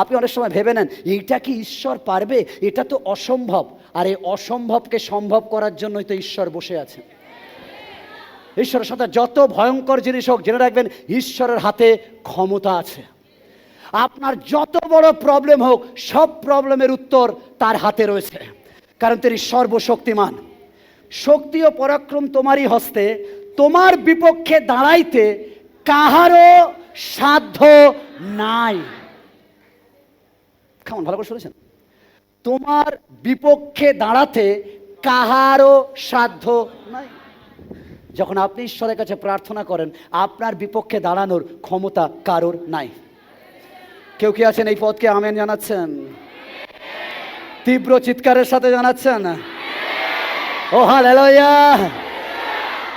আপনি অনেক সময় ভেবে নেন এইটা কি ঈশ্বর পারবে, এটা তো অসম্ভব। আর এই অসম্ভবকে সম্ভব করার জন্যই তো ঈশ্বর বসে আছেন। ঈশ্বরের সাথে যত ভয়ঙ্কর জিনিস হোক, জেনে রাখবেন ঈশ্বরের হাতে ক্ষমতা আছে। আপনার যত বড় প্রবলেম হোক, সব প্রবলেমের উত্তর তার হাতে রয়েছে, কারণ তিনি সর্বশক্তিমান। শক্তি ও পরাক্রম তোমারই হস্তে, তোমার বিপক্ষে দাঁড়াইতে কাহারও সাধ্য নাই। কেমন ভালো করে শুনেছেন? তোমার বিপক্ষে দাঁড়াতে কাহারও সাধ্য নাই। যখন আপনি ঈশ্বরের কাছে প্রার্থনা করেন, আপনার বিপক্ষে দাঁড়ানোর ক্ষমতা কারোর নাই। কেউ কি আছেন এই পদকে আমেন জানাচ্ছেন? তীব্র চিৎকারের সাথে জানাচ্ছেন? ও হালেলুয়া।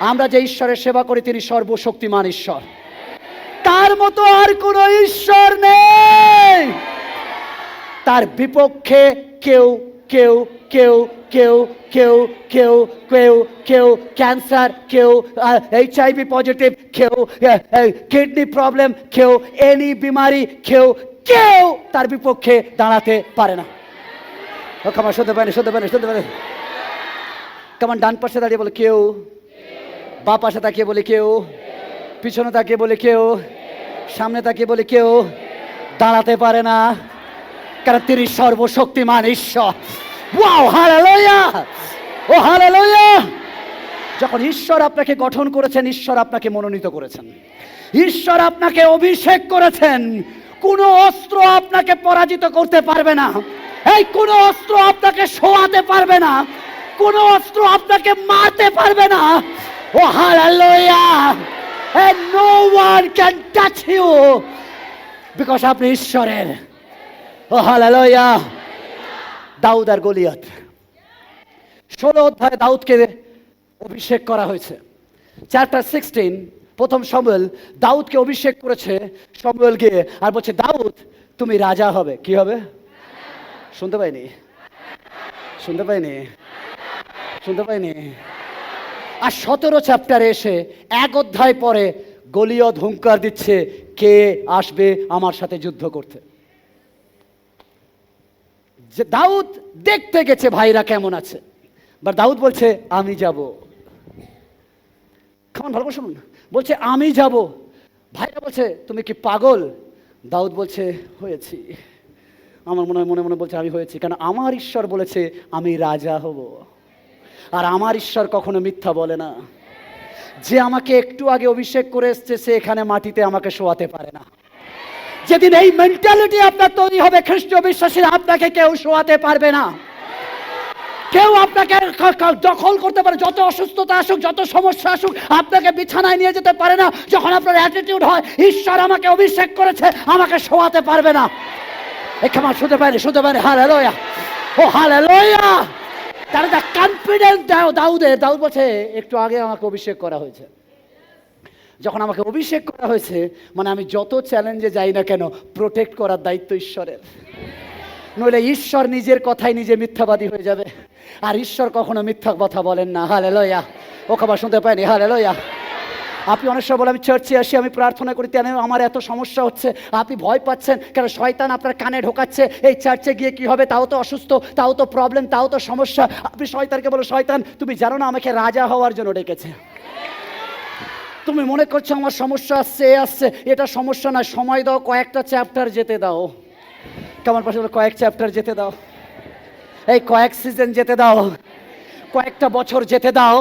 আমরা যে ঈশ্বরের সেবা করি তিনি সর্বশক্তিমান ঈশ্বর, তার মতো আর কোনো ঈশ্বর নেই। তার বিপক্ষে কেউ কেউ কেউ কেউ কেউ কেউ কেউ কেউ ক্যান্সার, কেউ HIV পজিটিভ, কেউ কিডনি প্রবলেম, কেউ এনি বিমারি, কেউ কেউ তার বিপক্ষে দাঁড়াতে পারে না। কেমন শুনতে পারেন? শুনতে পারেন? শুনতে পারেন? কেমন ডান পাশে দাঁড়িয়ে বলে কেউ, বাঁ পাশে তাকিয়ে বলে কেউ, পিছনে তাকিয়ে বলে কেউ, সামনে তাকিয়ে বলে কেউ দাঁড়াতে পারে না, কারণ তিনি সর্বশক্তিমান ঈশ্বর। ওয়াও, হালেলুয়া, ও হালেলুয়া। যখন ঈশ্বর আপনাকে গঠন করেছেন, ঈশ্বর আপনাকে মনোনীত করেছেন, ঈশ্বর আপনাকে অভিষেক করেছেন, কোনো অস্ত্র আপনাকে পরাজিত করতে পারবে না। এই কোনো অস্ত্র আপনাকে শোয়াতে পারবে না, কোনো অস্ত্র আপনাকে মারতে পারবে না। ও hallelujah. And no one can touch you because আপনি ঈশ্বরের। ও হালেলুয়া। দাউদ আর গলিয়াত, 16 অধ্যায়ে দাউদকে অভিষেক করা হয়েছে। চ্যাপ্টার 16 প্রথম শমুয়েল, দাউদকে অভিষেক করেছে শমুয়েল গিয়ে, আর বলছে দাউদ তুমি রাজা হবে। কি হবে? শুনতে পাইনি? শুনতে পাইনি? শুনতে পাইনি? আর 17 চ্যাপ্টারে এসে 1 অধ্যায় পরে গলিয়ত হুঙ্কার দিচ্ছে, কে আসবে আমার সাথে যুদ্ধ করতে। যে দাউদ দেখতে গেছে ভাইরা কেমন আছে, বা দাউদ বলছে আমি যাব। কেমন ভালো করে শুনুন, বলছে আমি যাব। ভাইরা বলছে তুমি কি পাগল? দাউদ বলছে হয়েছি, আমার মনে হয় মনে মনে বলছে আমি হয়েছি, কারণ আমার ঈশ্বর বলেছে আমি রাজা হব। আর আমার ঈশ্বর কখনো মিথ্যা বলে না। যে আমাকে একটু আগে অভিষেক করে এসছে সে এখানে মাটিতে আমাকে শোয়াতে পারে না। যেদিন এই মেন্টালিটি আপনার তৈরি হবে, খ্রিস্টীয় বিশ্বাসীরা আপনাকে কেউ শোয়াতে পারবে না। কেউ আপনাকে দখল করতে পারে, যত অসুস্থতা আসুক, যত সমস্যা আসুক, আপনাকে বিছানায় নিয়ে যেতে পারে না। যখন আপনার অ্যাটিটিউড হয় ঈশ্বর আমাকে অভিষেক করেছে, আমাকে শোয়াতে পারবে না। এখানে শুনতে পারি, শুনতে পারি, হালেলুয়া, ও হালেলুয়া। তার কনফিডেন্স দাউদ বলছে একটু আগে আমাকে অভিষেক করা হয়েছে। যখন আমাকে অভিষেক করা হয়েছে মানে আমি যত চ্যালেঞ্জে যাই না কেন, প্রোটেক্ট করার দায়িত্ব ঈশ্বরের। নইলে ঈশ্বর নিজের কথাই নিজে মিথ্যাবাদী হয়ে যাবে। আর ঈশ্বর কখনো মিথ্যা কথা বলেন না। হালেলুয়া, ও খাবার শুনতে পাইনি? হালেলুয়া। আপনি অনেক সময় বলে আমি চার্চে আসি, আমি প্রার্থনা করি, কেন আমার এত সমস্যা হচ্ছে? আপনি ভয় পাচ্ছেন কেন? শয়তান আপনার কানে ঢোকাচ্ছে এই চার্চে গিয়ে কি হবে, তাও তো অসুস্থ, তাও তো প্রবলেম, তাও তো সমস্যা। আপনি শয়তানকে বলো, শয়তান তুমি জানো না আমাকে রাজা হওয়ার জন্য ডেকেছে। তুমি মনে করছো আমার সমস্যা আসছে আসছে, এটা সমস্যা না, সময় দাও, কয়েকটা চ্যাপ্টার যেতে দাও। কেমন পাশে বলো, কয়েক চ্যাপ্টার যেতে দাও, এই কয়েক সিজন যেতে দাও, কয়েকটা বছর যেতে দাও।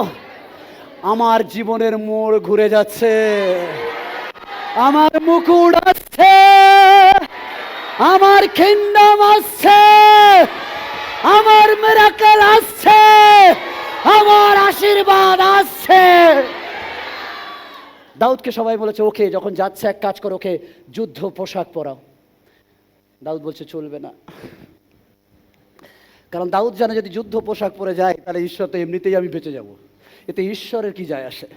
আমার জীবনের মোড় ঘুরে যাচ্ছে, আমার মুকুট আসছে, আমার কিংডম আসছে, আমার মিরাকেল আসছে, আমার আশীর্বাদ আসছে। দাউদকে সবাই বলেছে ওকে যখন যাচ্ছে এক কাজ করো, ওকে যুদ্ধ পোশাক পরাও। দাউদ বলছে চলবে না, কারণ দাউদ জানে যদি যুদ্ধ পোশাক পরে যায় তাহলে ঈশ্বর তো এমনিতেই আমি বেঁচে যাব, এতে ঈশ্বরের কি যায় আসে,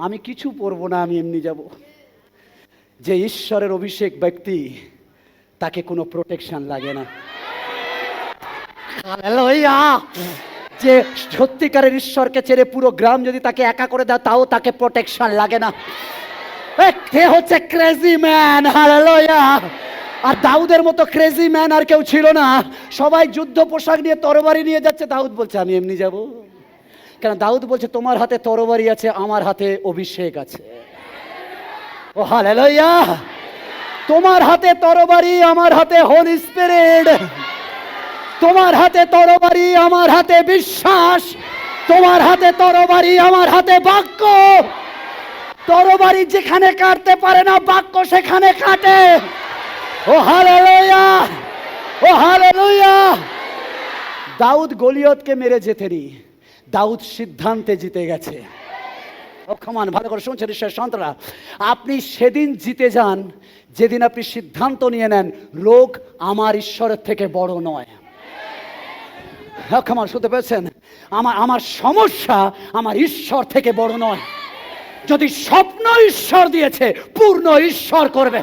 আমি কিছু পরবো না, আমি এমনি যাব। যে ঈশ্বরের অভিষেক ব্যক্তি তাকে কোনো প্রোটেকশন লাগে না। হালেলুয়া। যে সত্যিকারের ঈশ্বরকে ছেড়ে পুরো গ্রাম যদি তাকে একা করে দেয় তাও তাকে প্রোটেকশন লাগে না। কে হচ্ছে ক্রেজি ম্যান। হালেলুয়া। আর দাউদের মতো ক্রেজি ম্যান আর কেউ ছিল না। সবাই যুদ্ধ পোশাক নিয়ে তরবারি নিয়ে যাচ্ছে, দাউদ বলছে আমি এমনি যাব। কেন? দাউদ বলছে তোমার হাতে তরবারি আছে, আমার হাতে অভিষেক আছে। ও হালেলুয়া। তোমার হাতে তরবারি, আমার হাতে হোলি স্পিরিট। তোমার হাতে তরবারি, আমার হাতে বিশ্বাস। তোমার হাতে তরবারি, আমার হাতে বাক্য। তরবারি যেখানে কাটতে পারে না, বাক্য সেখানে কাটে। ও হালেলুয়া, ও হালেলুয়া। দাউদ গলিয়তকে মেরে জেতেনি, দাউদ সিদ্ধান্তে জিতে গেছে। ও ক্ষমান, ভালো করে শুনছেন ঈশ্বরের সন্তানরা, আপনি সেদিন জিতে যান যেদিন আপনি সিদ্ধান্ত নিয়ে নেন লোক আমার ঈশ্বরের থেকে বড় নয়। ক্ষমান, শুনতে পেয়েছেন? আমার সমস্যা আমার ঈশ্বর থেকে বড় নয়। যদি স্বপ্ন ঈশ্বর দিয়েছে পূর্ণ ঈশ্বর করবে।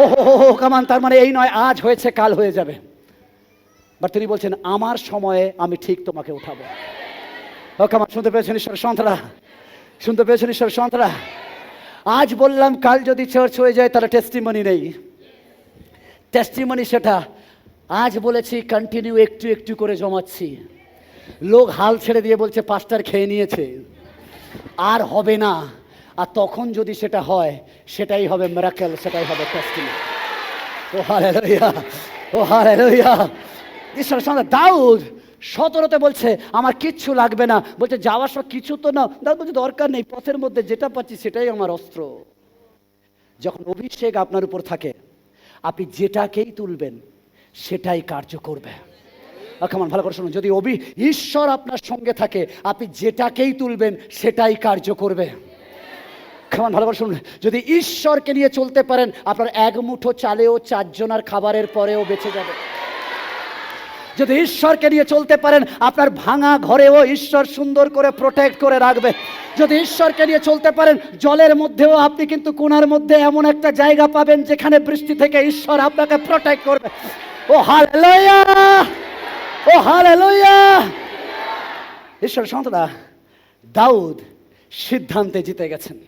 ও হো কামান, তার মানে এই নয় আজ হয়েছে কাল হয়ে যাবে। বাট তিনি বলছেন আমার সময়ে আমি ঠিক তোমাকে উঠাবো। ও কামান, শুনতে পেয়েছেন ঈশ্বরের সন্তানরা? শুনতে পেয়েছেন ঈশ্বরের সন্তানরা? আজ বললাম কাল যদি চার্চ হয়ে যায় তাহলে টেস্টিমনি নেই। টেস্টিমনি সেটা আজ বলেছি, কন্টিনিউ একটু একটু করে জমাচ্ছি। লোক হাল ছেড়ে দিয়ে বলছে পাস্টার খেয়ে নিয়েছে, আর হবে না। আর তখন যদি সেটা হয় সেটাই হবে মিরাকেল, সেটাই হবে টেস্টিমনি। ও হালেলুয়া, ও হালেলুয়া। ঈশ্বরের সঙ্গে দাউদ 17তে বলছে আমার কিচ্ছু লাগবে না, বলছে যাওয়ার সময় কিছু তো না। দাউদ বলছে দরকার নেই, পথের মধ্যে যেটা পাচ্ছি সেটাই আমার অস্ত্র। যখন অভিষেক আপনার উপর থাকে আপনি যেটাকেই তুলবেন সেটাই কার্য করবে। কেমন, ভালো করে শুনুন, যদি ঈশ্বর আপনার সঙ্গে থাকে আপনি যেটাকেই তুলবেন সেটাই কার্য করবে। কেমন, ভালো করে শুনুন, যদি ঈশ্বরকে নিয়ে চলতে পারেন আপনার এক মুঠো চালেও 4 জনের খাবারের পরেও বেঁচে যাবে। যদি ঈশ্বরকে নিয়ে চলতে পারেন আপনার ভাঙা ঘরেও ঈশ্বর সুন্দর করে প্রোটেক্ট করে রাখবে। যদি ঈশ্বরকে নিয়ে চলতে পারেন জলের মধ্যেও আপনি কিন্তু কোণার মধ্যে এমন একটা জায়গা পাবেন যেখানে বৃষ্টি থেকে ঈশ্বর আপনাকে প্রোটেক্ট করবে। ও হালেলুয়া, ও হালেলুয়া। ঈশ্বর সন্তানরা, দাউদ সিদ্ধান্তে জিতে গেছেন।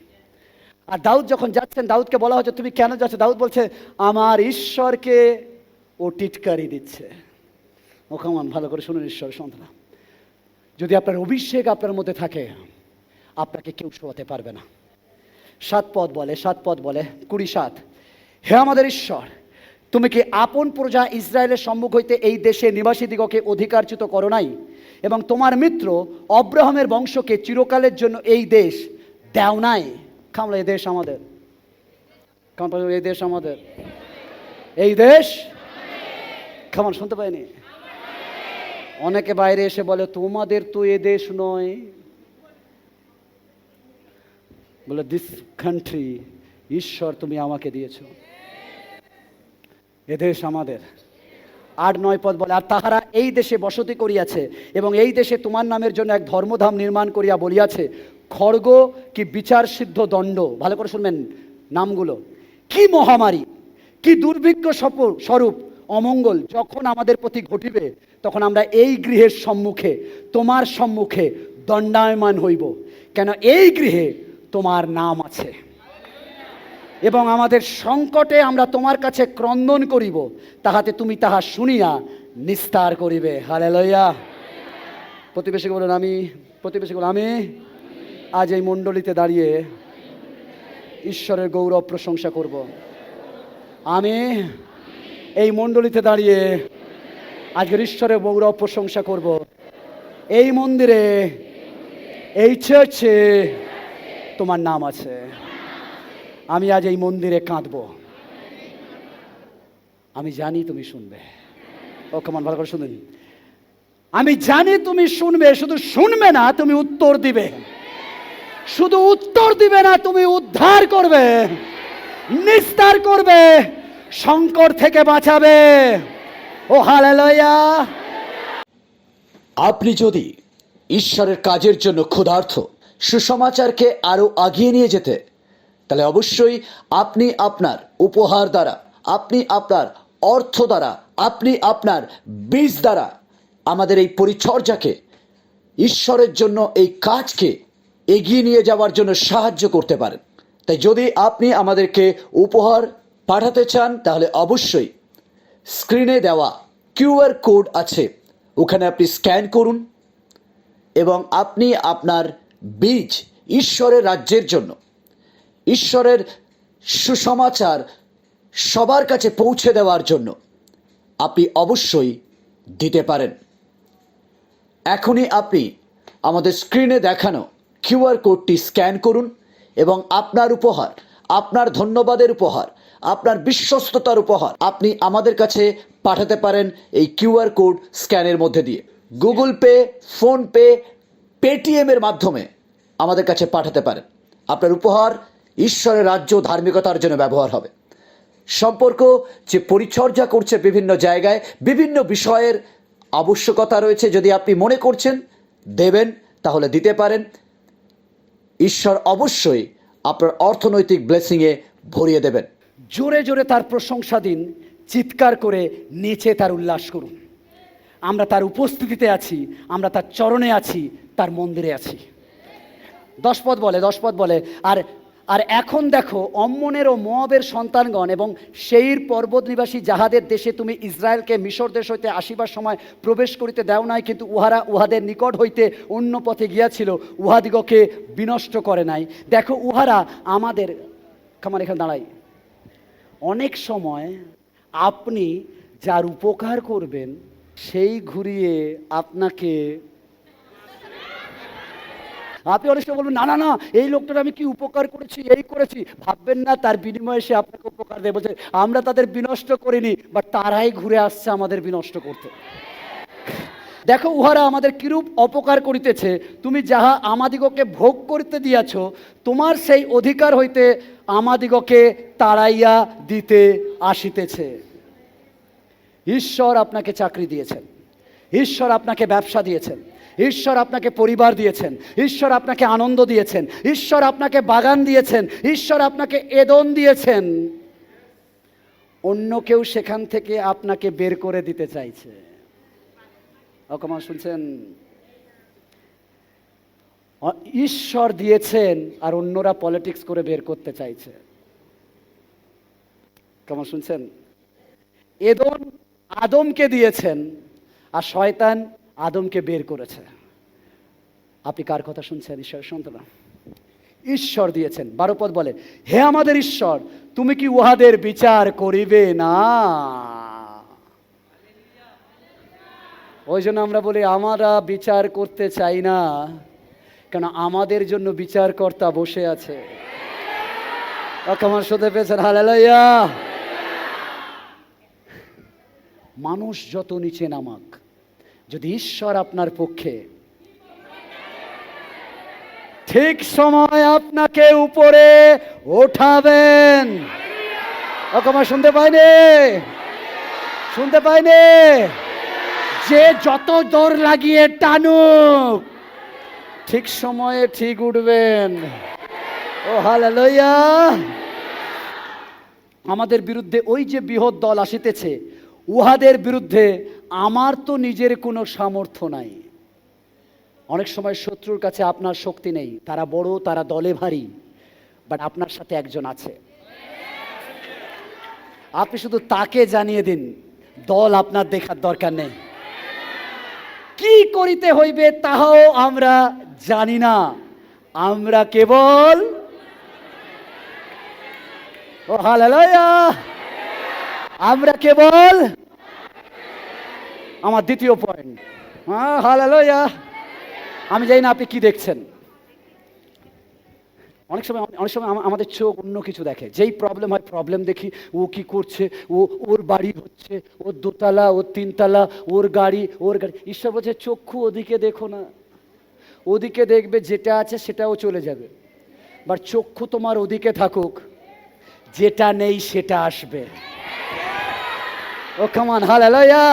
আর দাউদ যখন যাচ্ছেন, দাউদকে বলা হচ্ছে তুমি কেন যাচ্ছ? দাউদ বলছে আমার ঈশ্বরকে ও টিটকারি দিচ্ছে। ও কেমন, ভালো করে শুনুন ঈশ্বর সন্তানরা, যদি আপনার অভিষেক আপনার মধ্যে থাকে, আপনাকে কেউ শোয়াতে পারবে না। 7 পদ বলে 27, হে আমাদের ঈশ্বর, তুমি কি আপন প্রজা ইসরায়েলের সম্মুখ হইতে এই দেশে নিবাসীদিগকে অধিকারচ্যুত করো নাই, এবং তোমার মিত্র অব্রাহামের বংশকে চিরকালের জন্য এই দেশ দেও নাই? কামলা, এই দেশ আমাদের। এই দেশ আমাদের, এই দেশ কেমন শুনতে পাইনি? অনেকে বাইরে এসে বলে তোমাদের তো এ দেশ নয়, বলে দিস কান্ট্রি ঈশ্বর তুমি আমাকে দিয়েছ, এদেশ আমাদের। 8-9 পদ বলে আর তাহারা এই দেশে বসতি করিয়াছে এবং এই দেশে তোমার নামের জন্য এক ধর্মধাম নির্মাণ করিয়া বলিয়াছে, খড়গ কি বিচার সিদ্ধ দণ্ড। ভালো করে শুনবেন নামগুলো। কি মহামারী, কি দুর্ভিক্ষ স্বরূপ অমঙ্গল যখন আমাদের প্রতি ঘটিবে, তখন আমরা এই গৃহের সম্মুখে তোমার সম্মুখে দণ্ডায়মান হইব, কেন এই গৃহে তোমার নাম আছে, এবং আমাদের সংকটে আমরা তোমার কাছে ক্রন্দন করিব, তাহাতে তুমি তাহা শুনিয়া নিস্তার করিবে। হালেলুয়া। প্রতিবেশী বলেন আমি, প্রতিবেশী বলেন আমি আজ এই মণ্ডলীতে দাঁড়িয়ে ঈশ্বরের গৌরব প্রশংসা করব। আমি এই মণ্ডলীতে দাঁড়িয়ে আজকের ঈশ্বরের গৌরব প্রশংসা করব। এই মন্দিরে, এই চার্চে তোমার নাম আছে। আমি আজ এই মন্দিরে কাঁদব, আমি জানি তুমি শুনবে। ও কেমন, ভালো করে শুনুন। আমি জানি তুমি শুনবে, শুধু শুনবে না, তুমি উত্তর দিবে। শুধু উত্তর দিবে না, তুমি উদ্ধার করবে, নিস্তার করবে, সংকট থেকে বাঁচাবে। ও হালেলুয়া। আপনি যদি ঈশ্বরের কাজের জন্য ক্ষুধার্ত, সুসমাচারকে আরো আগিয়ে নিয়ে যেতে, তাহলে অবশ্যই আপনি আপনার উপহার দ্বারা, আপনি আপনার অর্থ দ্বারা, আপনি আপনার বীজ দ্বারা আমাদের এই পরিচর্যাকে, ঈশ্বরের জন্য এই কাজকে এগিয়ে নিয়ে যাওয়ার জন্য সাহায্য করতে পারেন। তাই যদি আপনি আমাদেরকে উপহার পাঠাতে চান, তাহলে অবশ্যই স্ক্রিনে দেওয়া কিউআর কোড আছে, ওখানে আপনি স্ক্যান করুন এবং আপনি আপনার বীজ ঈশ্বরের রাজ্যের জন্য, ঈশ্বরের সুসমাচার সবার কাছে পৌঁছে দেওয়ার জন্য আপনি অবশ্যই দিতে পারেন। এখনই আপনি আমাদের স্ক্রিনে দেখানো কিউআর কোডটি স্ক্যান করুন এবং আপনার উপহার, আপনার ধন্যবাদের উপহার, আপনার বিশ্বস্ততার উপহার আপনি আমাদের কাছে পাঠাতে পারেন এই কিউআর কোড স্ক্যানের মধ্যে দিয়ে। গুগল পে, ফোনপে, পেটিএমের মাধ্যমে আমাদের কাছে পাঠাতে পারেন। আপনার উপহার ঈশ্বরের রাজ্য ধার্মিকতার জন্য ব্যবহার হবে। সম্পর্ক যে পরিচর্যা করছে বিভিন্ন জায়গায়, বিভিন্ন বিষয়ের আবশ্যকতা রয়েছে, যদি আপনি মনে করছেন দেবেন, তাহলে দিতে পারেন। ঈশ্বর অবশ্যই আপনার অর্থনৈতিক ব্লেসিংয়ে ভরিয়ে দেবেন। জোরে জোরে তার প্রশংসা দিন, চিৎকার করে নেচে তার উল্লাস করুন। আমরা তার উপস্থিতিতে আছি, আমরা তার চরণে আছি, তার মন্দিরে আছি। 10 পদ বলে আর আর এখন দেখো, অম্মনের ও মোয়াবের সন্তানগণ এবং সেইর পর্বত নিবাসী যাহাদের দেশে তুমি ইসরায়েলকে মিশর দেশ হইতে আসিবার সময় প্রবেশ করিতে দেও নাই, কিন্তু উহারা উহাদের নিকট হইতে অন্য পথে গিয়াছিল, উহাদিগকে বিনষ্ট করে নাই। দেখো উহারা আমাদের, আমার এখানে দাঁড়াই, অনেক সময় আপনি যার উপকার করবেন সেই ঘুরিয়ে আপনাকে, আপনি অনেক সময় বলবেন না না না এই লোকটার আমি কি উপকার করেছি, এই করেছি, ভাববেন না তার বিনিময়ে সে আপনাকে উপকার দেয়। বলছে আমরা তাদের বিনষ্ট করিনি, বাট তারাই ঘুরে আসছে আমাদের বিনষ্ট করতে। দেখো উহারা আমাদের কিরূপ অপকার করিতেছে, তুমি যাহা আমাদিগকে ভোগ করিতে দিয়াছ, তোমার সেই অধিকার হইতে আমাদিগকে তাড়াইয়া দিতে আসিতেছে। ঈশ্বর আপনাকে চাকরি দিয়েছেন, ঈশ্বর আপনাকে ব্যবসা দিয়েছেন, ঈশ্বর আপনাকে পরিবার দিয়েছেন, ঈশ্বর আপনাকে আনন্দ দিয়েছেন, ঈশ্বর আপনাকে বাগান দিয়েছেন, ঈশ্বর আপনাকে এদন দিয়েছেন। অন্য কেউ সেখান থেকে আপনাকে বের করে দিতে চাইছে। অকমান শুনছেন? ঈশ্বর দিয়েছেন আর অন্যরা পলিটিক্স করে বের করতে চাইছে। কেমন শুনছেন? এদম আদমকে দিয়েছেন আর শয়তান আদমকে বের করেছে। আপনি কার কথা শুনছেন? ঈশ্বরের সন্তান। ঈশ্বর দিয়েছেন। 12 পদ বলে, হে আমাদের ঈশ্বর, তুমি কি উহাদের বিচার করিবে না? ওই জন্য আমরা বলি আমরা বিচার করতে চাই না, কেন আমাদের জন্য বিচারকর্তা বসে আছে। কেমন শুনতে পেয়েছেন? হালেলুয়া। মানুষ যত নিচে নামাক, যদি ঈশ্বর আপনার পক্ষে, ঠিক সময় আপনাকে উপরে ওঠাবেন। কেমন শুনতে পাইনি? শুনতে পাইনি? যে যত দৌড় লাগিয়ে টানুক, ঠিক সময়ে ঠিক উঠবেন। ও হালেলুয়া। আমাদের বিরুদ্ধে ওই যে বৃহৎ দল আসিতেছে, উহাদের বিরুদ্ধে আমার তো নিজের কোনো সামর্থ্য নাই। অনেক সময় শত্রুর কাছে আপনার শক্তি নেই, তারা বড়, তারা দলে ভারী, বাট আপনার সাথে একজন আছে। আপনি শুধু তাকে জানিয়ে দিন, দল আপনার দেখার দরকার নেই। কি করিতে হইবে তাহাও আমরা জানি না, আমরা কেবল, ও হালেলুয়া, আমরা কেবল, আমার দ্বিতীয় পয়েন্ট, হালেলুয়া। আমি জানি না আপনি কি দেখছেন। অনেক সময় আমাদের চোখ অন্য কিছু দেখে। যেই প্রবলেম হয়, প্রবলেম দেখি, ও কি করছে, ওর বাড়ি হচ্ছে, ওর দোতলা, ওর তিনতলা, ওর গাড়ি। ঈশ্বর বলছে চক্ষু ওদিকে দেখো না, ওদিকে দেখবে যেটা আছে সেটাও চলে যাবে, বাট চক্ষু তোমার ওদিকে থাকুক, যেটা নেই সেটা আসবে। ও কামান, হালেলুয়া,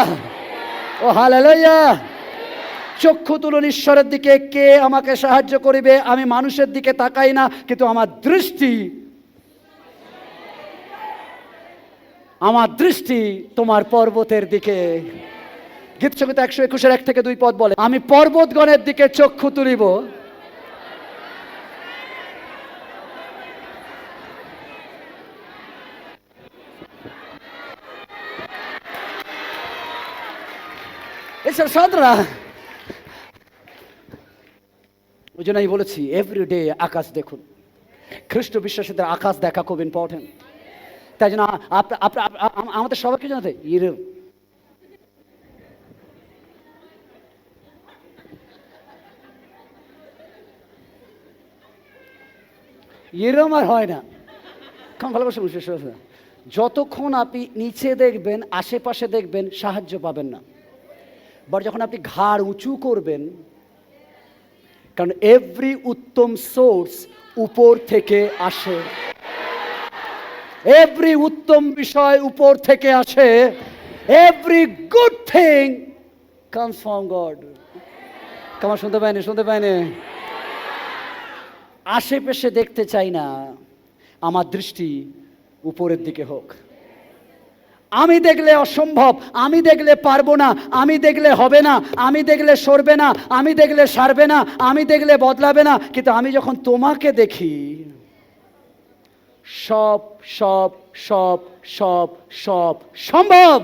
ও হালেলুয়া। চক্ষু তুলুন ঈশ্বরের দিকে, কে আমাকে সাহায্য করিবে? আমি মানুষের দিকে তাকাই না, কিন্তু আমার দৃষ্টি তোমার পর্বতের দিকে। গীত সংহিতা 121 1 থেকে 2 পদ বলে, আমি পর্বতগণের দিকে চক্ষু তুলিব, এসব সন্ত্রা। ওই জন্য আমি বলেছি এভরিডে আকাশ দেখুন। খ্রিস্ট বিশ্বাসীদের আকাশ দেখা খুব ইম্পর্টেন্ট। তাই জন্য আমাদের সবাইকে জানাতে এরম আর হয় না। ভালোবাসা, যতক্ষণ আপনি নিচে দেখবেন, আশেপাশে দেখবেন, সাহায্য পাবেন না। বাট যখন আপনি ঘাড় উঁচু করবেন, কারণ এভরি উত্তম সোর্স উপর থেকে আসে, এভরি উত্তম বিষয় উপর থেকে আসে, every good thing comes from god. কেমন শুনতে পাইনি? আশেপাশে দেখতে চাই না, আমার দৃষ্টি উপরের দিকে হোক। আমি দেখলে অসম্ভব, আমি দেখলে পারবো না, আমি দেখলে হবে না, আমি দেখলে সরবে না, আমি দেখলে সারবে না, আমি দেখলে বদলাবে না, কিন্তু আমি যখন তোমাকে দেখি, সব সব সব সব সব সম্ভব।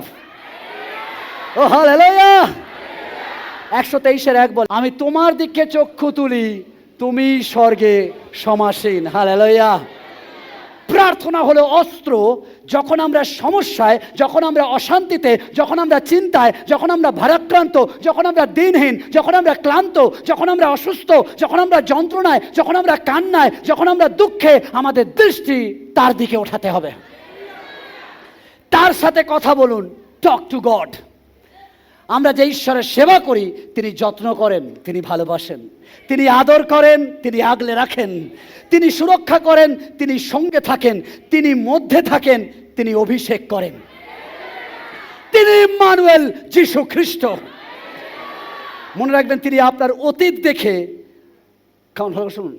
ও হালেলুয়া। 123:1 বলে, আমি তোমার দিকে চক্ষু তুলি, তুমি স্বর্গে সমাসীন। হালেলুয়া। প্রার্থনা হলো অস্ত্র। যখন আমরা সমস্যায়, যখন আমরা অশান্তিতে, যখন আমরা চিন্তায়, যখন আমরা ভারাক্রান্ত, যখন আমরা দিনহীন, যখন আমরা ক্লান্ত, যখন আমরা অসুস্থ, যখন আমরা যন্ত্রণায়, যখন আমরা কান্নায়, যখন আমরা দুঃখে, আমাদের দৃষ্টি তার দিকে ওঠাতে হবে। তার সাথে কথা বলুন, টক টু গড। আমরা যে ঈশ্বরের সেবা করি, তিনি যত্ন করেন, তিনি ভালোবাসেন, তিনি আদর করেন, তিনি আগলে রাখেন, তিনি সুরক্ষা করেন, তিনি সঙ্গে থাকেন, তিনি মধ্যে থাকেন, তিনি অভিষেক করেন, তিনি ইম্মানুয়েল, যীশু খ্রিস্ট। মনে রাখবেন, তিনি আপনার অতীত দেখে, কারণ শুনুন,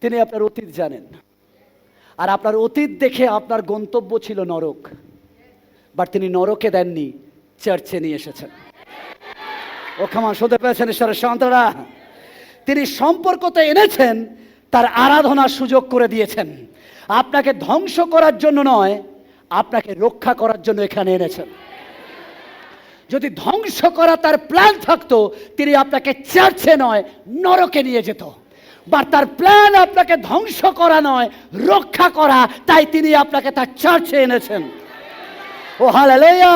তিনি আপনার অতীত জানেন, আর আপনার অতীত দেখে আপনার গন্তব্য ছিল নরক, বাট তিনি নরকে দেননি, চার্চে নিয়ে এসেছেন। ও ক্ষমা শুনতে পেয়েছেন ঈশ্বরের সন্তানরা? তিনি সম্পর্কতে এনেছেন, তার আরাধনার সুযোগ করে দিয়েছেন। আপনাকে ধ্বংস করার জন্য নয়, আপনাকে রক্ষা করার জন্য এখানে এনেছেন। যদি ধ্বংস করা তার প্ল্যান থাকতো, তিনি আপনাকে চার্চে নয় নরকে নিয়ে যেত। বা তার প্ল্যান আপনাকে ধ্বংস করা নয়, রক্ষা করা, তাই তিনি আপনাকে তার চার্চে এনেছেন। ও হালেলুয়া!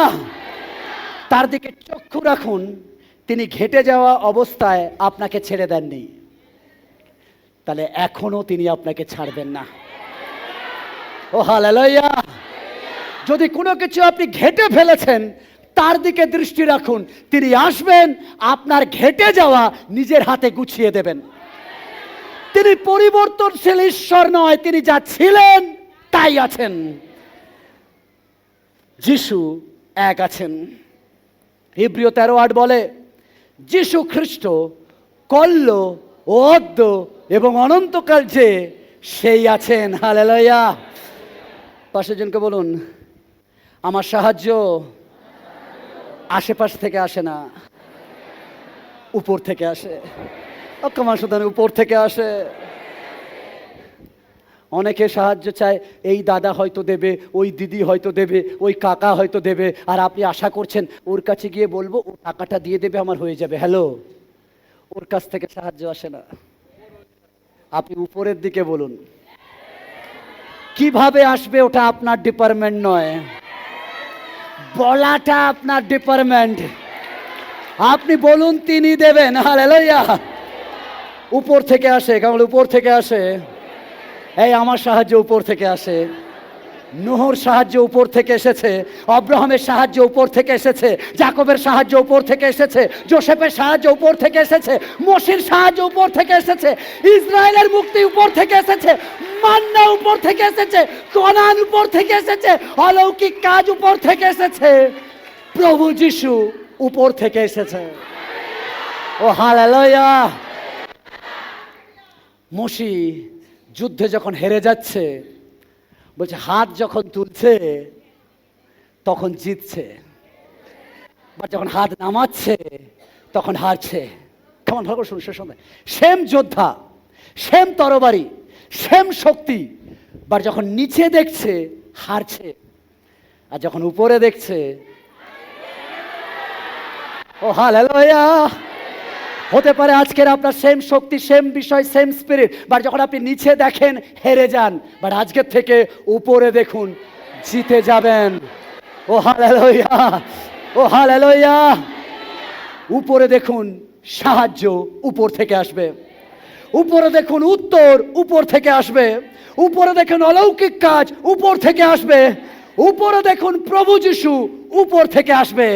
তার দিকে চক্ষু রাখুন, তিনি ঘেঁটে যাওয়া অবস্থায় আপনাকে ছেড়ে দেননি, তাহলে এখনো তিনি আপনাকে ছাড়বেন না। ও হালেলুয়া! যদি কোনো কিছু আপনি ঘেঁটে ফেলেছেন, তার দিকে দৃষ্টি রাখুন, তিনি আসবেন, আপনার ঘেঁটে যাওয়া নিজের হাতে গুছিয়ে দেবেন। তিনি পরিবর্তনশীল ঈশ্বর নয়, তিনি যা ছিলেন তাই আছেন। যিশু এক আছেন। হিব্রিয় 13:8 বলে, যিশু খ্রিস্ট কল্য ও অদ্য এবং অনন্তকাল যে সেই আছেন। হালেলুয়া! পাশের জনকে বলুন, আমার সাহায্য আশেপাশ থেকে আসে না, উপর থেকে আসে। অক্ষমার সুতরাং উপর থেকে আসে। অনেকে সাহায্য চায়, এই দাদা হয়তো দেবে, ওই দিদি হয়তো দেবে, ওই কাকা হয়তো দেবে, আর আপনি আশা করছেন ওর কাছে গিয়ে বলবো ও টাকাটা দিয়ে দেবে, আমার হয়ে যাবে। হ্যালো, ওর কাছ থেকে সাহায্য আসে না, আপনি উপরের দিকে বলুন। কিভাবে আসবে ওটা আপনার ডিপার্টমেন্ট নয়, বলাটা আপনার ডিপার্টমেন্ট। আপনি বলুন, তিনি দেবেন। হালেলুয়া! উপর থেকে আসে, কারণ উপর থেকে আসে। এই আমার সাহায্য উপর থেকে আসে। নোহর সাহায্য উপর থেকে এসেছে, আব্রাহামের সাহায্য উপর থেকে এসেছে, যাকবের সাহায্য উপর থেকে এসেছে, যোসেফের সাহায্য উপর থেকে এসেছে, মোশির সাহায্য উপর থেকে এসেছে, ইসরায়েলের মুক্তি উপর থেকে এসেছে, মান্না উপর থেকে এসেছে, কনান উপর থেকে এসেছে, অলৌকিক কাজ উপর থেকে এসেছে, প্রভু যিশু উপর থেকে এসেছে। ও হালেলুয়া! মোশি যুদ্ধে যখন হেরে যাচ্ছে, বলছে হাত যখন তুলছে তখন জিতছে, বা যখন হাত নামাচ্ছে তখন হারছে। কেমন ভালো শুনছে শোনে, সেম যোদ্ধা, সেম তরবারি, সেম শক্তি, বা যখন নিচে দেখছে হারছে, আর যখন উপরে দেখছে। ও হালেলুয়া! হতে পারে আজকের আপনার সেম শক্তি, সেম বিষয়, সেম স্পিরিট, বাট যখন আপনি নিচে দেখেন হেরে যান, বাট আজকের থেকে উপরে দেখুন, জিতে যাবেন। ও হালেলুয়া! ও হালেলুয়া! উপরে দেখুন, সাহায্য উপর থেকে আসবে। উপরে দেখুন, উত্তর উপর থেকে আসবে। উপরে দেখুন, অলৌকিক কাজ উপর থেকে আসবে। উপরে দেখুন, প্রভু যিশু উপর থেকে আসবে।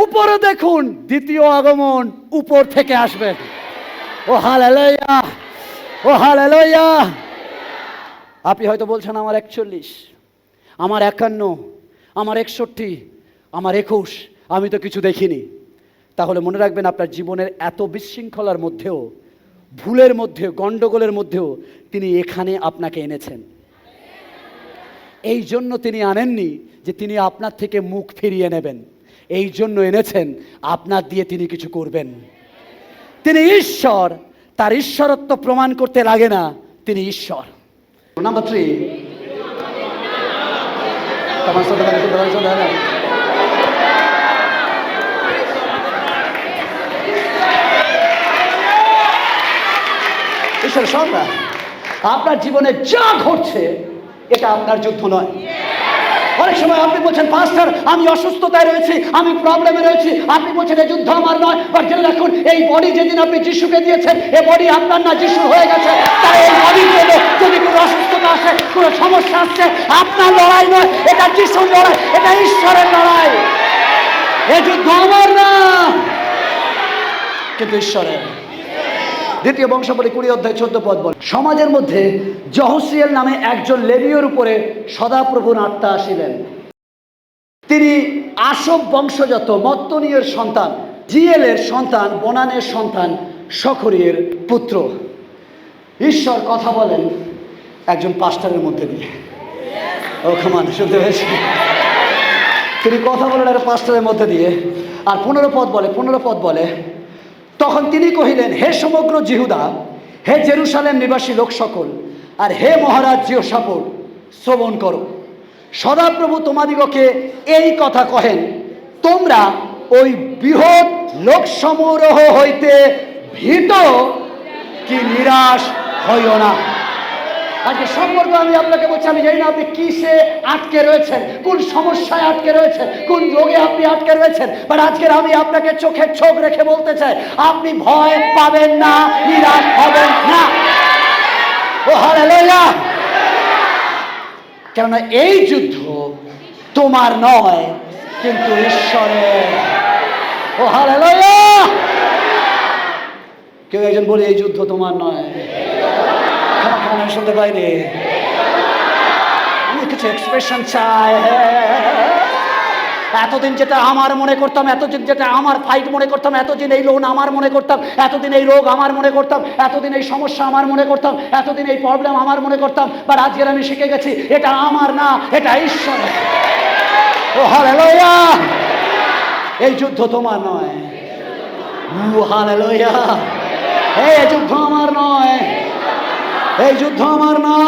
উপরে দেখুন, দ্বিতীয় আগমন উপর থেকে আসবে। ও হালেলুয়া! ও হালেলুয়া! আপনি হয়তো বলছেন আমার 41, আমার 51, আমার 61, আমার 21, আমি তো কিছু দেখিনি। তাহলে মনে রাখবেন, আপনার জীবনের এত বিশৃঙ্খলার মধ্যেও, ভুলের মধ্যেও, গন্ডগোলের মধ্যেও তিনি এখানে আপনাকে এনেছেন। এই জন্য তিনি আনেননি যে তিনি আপনার থেকে মুখ ফিরিয়ে নেবেন, এই জন্য এনেছেন আপনার দিয়ে তিনি কিছু করবেন। তিনি ঈশ্বর, তার ঈশ্বরত্ব প্রমাণ করতে লাগে না, তিনি ঈশ্বর। নাম্বার 3, ঈশ্বর সন্তান। আপনার জীবনে যা ঘটছে এটা আপনার যুদ্ধ নয়। অনেক সময় আপনি বলছেন, পাস্টার আমি অসুস্থতায় রয়েছি, আমি প্রবলেমে রয়েছি। আপনি বলছেন এই যুদ্ধ আমার নয়, বাট জেনে রাখুন, এই বডি যেদিন আপনি যিশুকে দিয়েছেন, এই বডি আপনার না, যিশুর হয়ে গেছে। তাই এই বডির জন্য যদি কোনো অসুস্থতা আসে, কোনো সমস্যা আসছে, আপনার লড়াই নয়, এটা যিশুর লড়াই, এটা ঈশ্বরের লড়াই। এই যুদ্ধ আমার না, কিন্তু ঈশ্বরের। দ্বিতীয় বংশাবলী 20:14 বলে, সমাজের মধ্যে যহসিয়েল নামে একজন লেবীয়র উপরে সদাপ্রভুর আত্মা আসিলেন। তিনি আশব বংশজাত মত্তনীয়ের সন্তান, জিয়েলের সন্তান, বনানের সন্তান, সখরিয়ের পুত্র। ঈশ্বর কথা বলেন একজন পাস্টারের মধ্যে দিয়ে। ও খামান, শুনতে পেয়েছি? তিনি কথা বলেন একটা পাস্টারের মধ্যে দিয়ে। আর 15 পদ বলে, তখন তিনি কহিলেন, হে সমগ্র জিহুদা, হে জেরুসালেম নিবাসী লোক সকল, আর হে মহারাজ জিহোশাফাত, শ্রবণ করো। সদাপ্রভু তোমাদিগকে এই কথা কহেন, তোমরা ওই বৃহৎ লোক সমারোহ হইতে ভীত কি নিরাশ হইও না। আজকে সম্পর্ক আমি আপনাকে বলছি, আমি জানি না আপনি কিসে আটকে রয়েছেন, কোন সমস্যায় আটকে রয়েছেন, কোন রোগে আপনি আটকে রয়েছেন, বাট আজকের আমি আপনাকে চোখে চোখ রেখে বলতে চাই, আপনি ভয় পাবেন না, নিরাশ হবেন না। ও হালেলুয়া! কেননা এই যুদ্ধ তোমার নয়, কিন্তু ঈশ্বরের। ও হালেলুয়া! কেউ একজন বলে, এই যুদ্ধ তোমার নয়। আমি শুনতে পাইনি, আমি কিছু এক্সপ্রেশন চাই। এতদিন যেটা আমার মনে করতাম, এতদিন যেটা আমার ফাইট মনে করতাম, এতদিন এই লোন আমার মনে করতাম, এতদিন এই রোগ আমার মনে করতাম, এতদিন এই সমস্যা আমার মনে করতাম, এতদিন এই প্রবলেম আমার মনে করতাম, বাট আজকের আমি শিখে গেছি এটা আমার না, এটা ঈশ্বরের। ও হালেলুয়া! এই যুদ্ধ তোমার নয়। ও হালেলুয়া! এই যুদ্ধ আমার নয়, এই যুদ্ধ আমার না,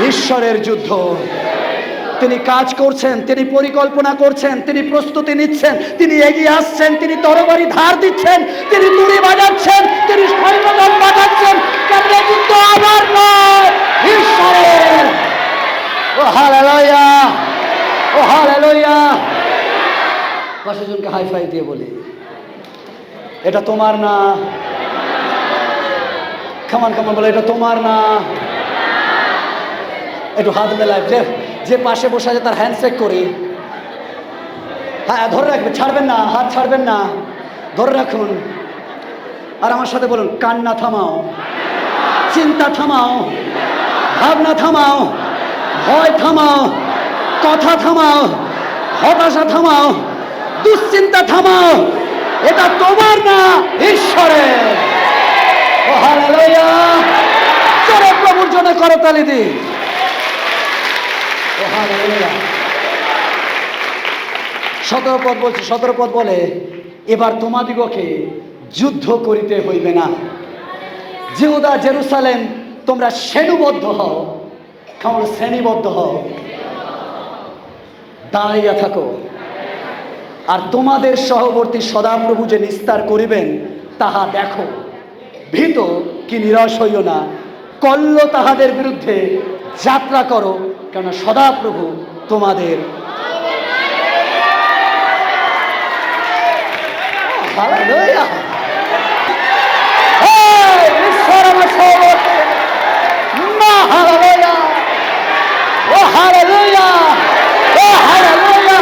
ঈশ্বরের যুদ্ধ। তিনি কাজ করছেন, তিনি পরিকল্পনা করছেন, তিনি প্রস্তুতি নিচ্ছেন, তিনি এগিয়ে আসছেন, তিনি তরবারি ধার দিচ্ছেন, তিনি তুড়ি বাজাচ্ছেন, তিনি সৈন্যদল বাজাচ্ছেন। কেন যুদ্ধ আমার নয়, ঈশ্বরের। ও হালেলুয়া! ও হালেলুয়া! পাঁচজনকে হাই ফাই দিয়ে বলি, এটা তোমার না। কামান কামান বলে, এটা তোমার না। একটু হাত মেলায়, যে পাশে বসে আছে তার হ্যান্ডশেক করি। হ্যাঁ, ধরে রাখবেন, ছাড়বেন না, হাত ছাড়বেন না, ধরে রাখুন। আর আমার সাথে বলুন, কান্না থামাও, চিন্তা থামাও, ভাবনা থামাও, ভয় থামাও, কথা থামাও, হতাশা থামাও, দুশ্চিন্তা থামাও। এটা তোমার না, ঈশ্বরের। ও হালেলুয়া! জোরে প্রভুর জন্য করতালি দি। ও হালেলুয়া! 17 পদ বলছে, 17 পদ বলে, এবার তোমাদিগকে যুদ্ধ করিতে হইবে না। জিহুদা জেরুসালেম, তোমরা শ্রেণীবদ্ধ হও। কেমন শ্রেণীবদ্ধ হও, দাঁড়াইয়া থাকো। আর তোমাদের সহবর্তী সদাপ্রভু যে নিস্তার করিবেন তাহা দেখো, ভীত কি নিরাশ হইও না। কল্য তাহাদের বিরুদ্ধে যাত্রা করো, কেন সদাপ্রভু তোমাদের। হালেলুয়া! ঈশ্বর আমার সহবর্তী। হালেলুয়া! ও হালেলুয়া! ও হালেলুয়া!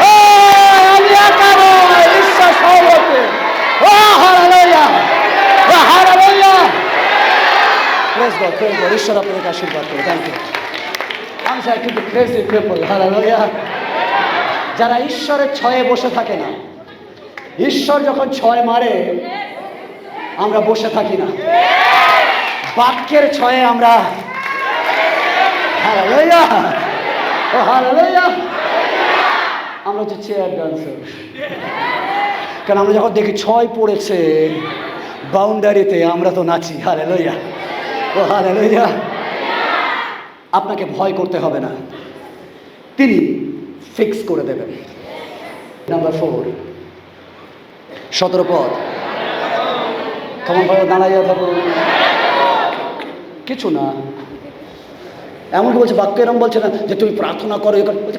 ও আমি একা নই, ঈশ্বর সহবর্তী। ও হালেলুয়া! ও hallelujah! Praise God, praise God. ঈশ্বর আপনাদেরকে আশীর্বাদ করে। Thank you. আমি চাই কিন্তু ক্রেজি পিপল। হালেলুয়া! যারা ঈশ্বরের ছয়ে বসে থাকে না। ঈশ্বর যখন ছয় মারে, আমরা বসে থাকি না, বাক্যের ছয়ে আমরা। হালেলুয়া! ও হালেলুয়া! আমরা হচ্ছে চেয়ার ডান্সার। কারণ আমরা যখন দেখি ছয় পড়েছে বাউন্ডারিতে, আমরা তো নাচি। হালেলুয়া! ও হালেলুয়া! আপনাকে ভয় করতে হবে না, তিনি ফিক্স করে দেবেন। নাম্বার 4, 17 পদ। কেমন ভাবে দাঁড়াইয়া থাকো, কিছু না। এমনকি বলছে, বাক্য এরম বলছে না যে তুমি প্রার্থনা করো,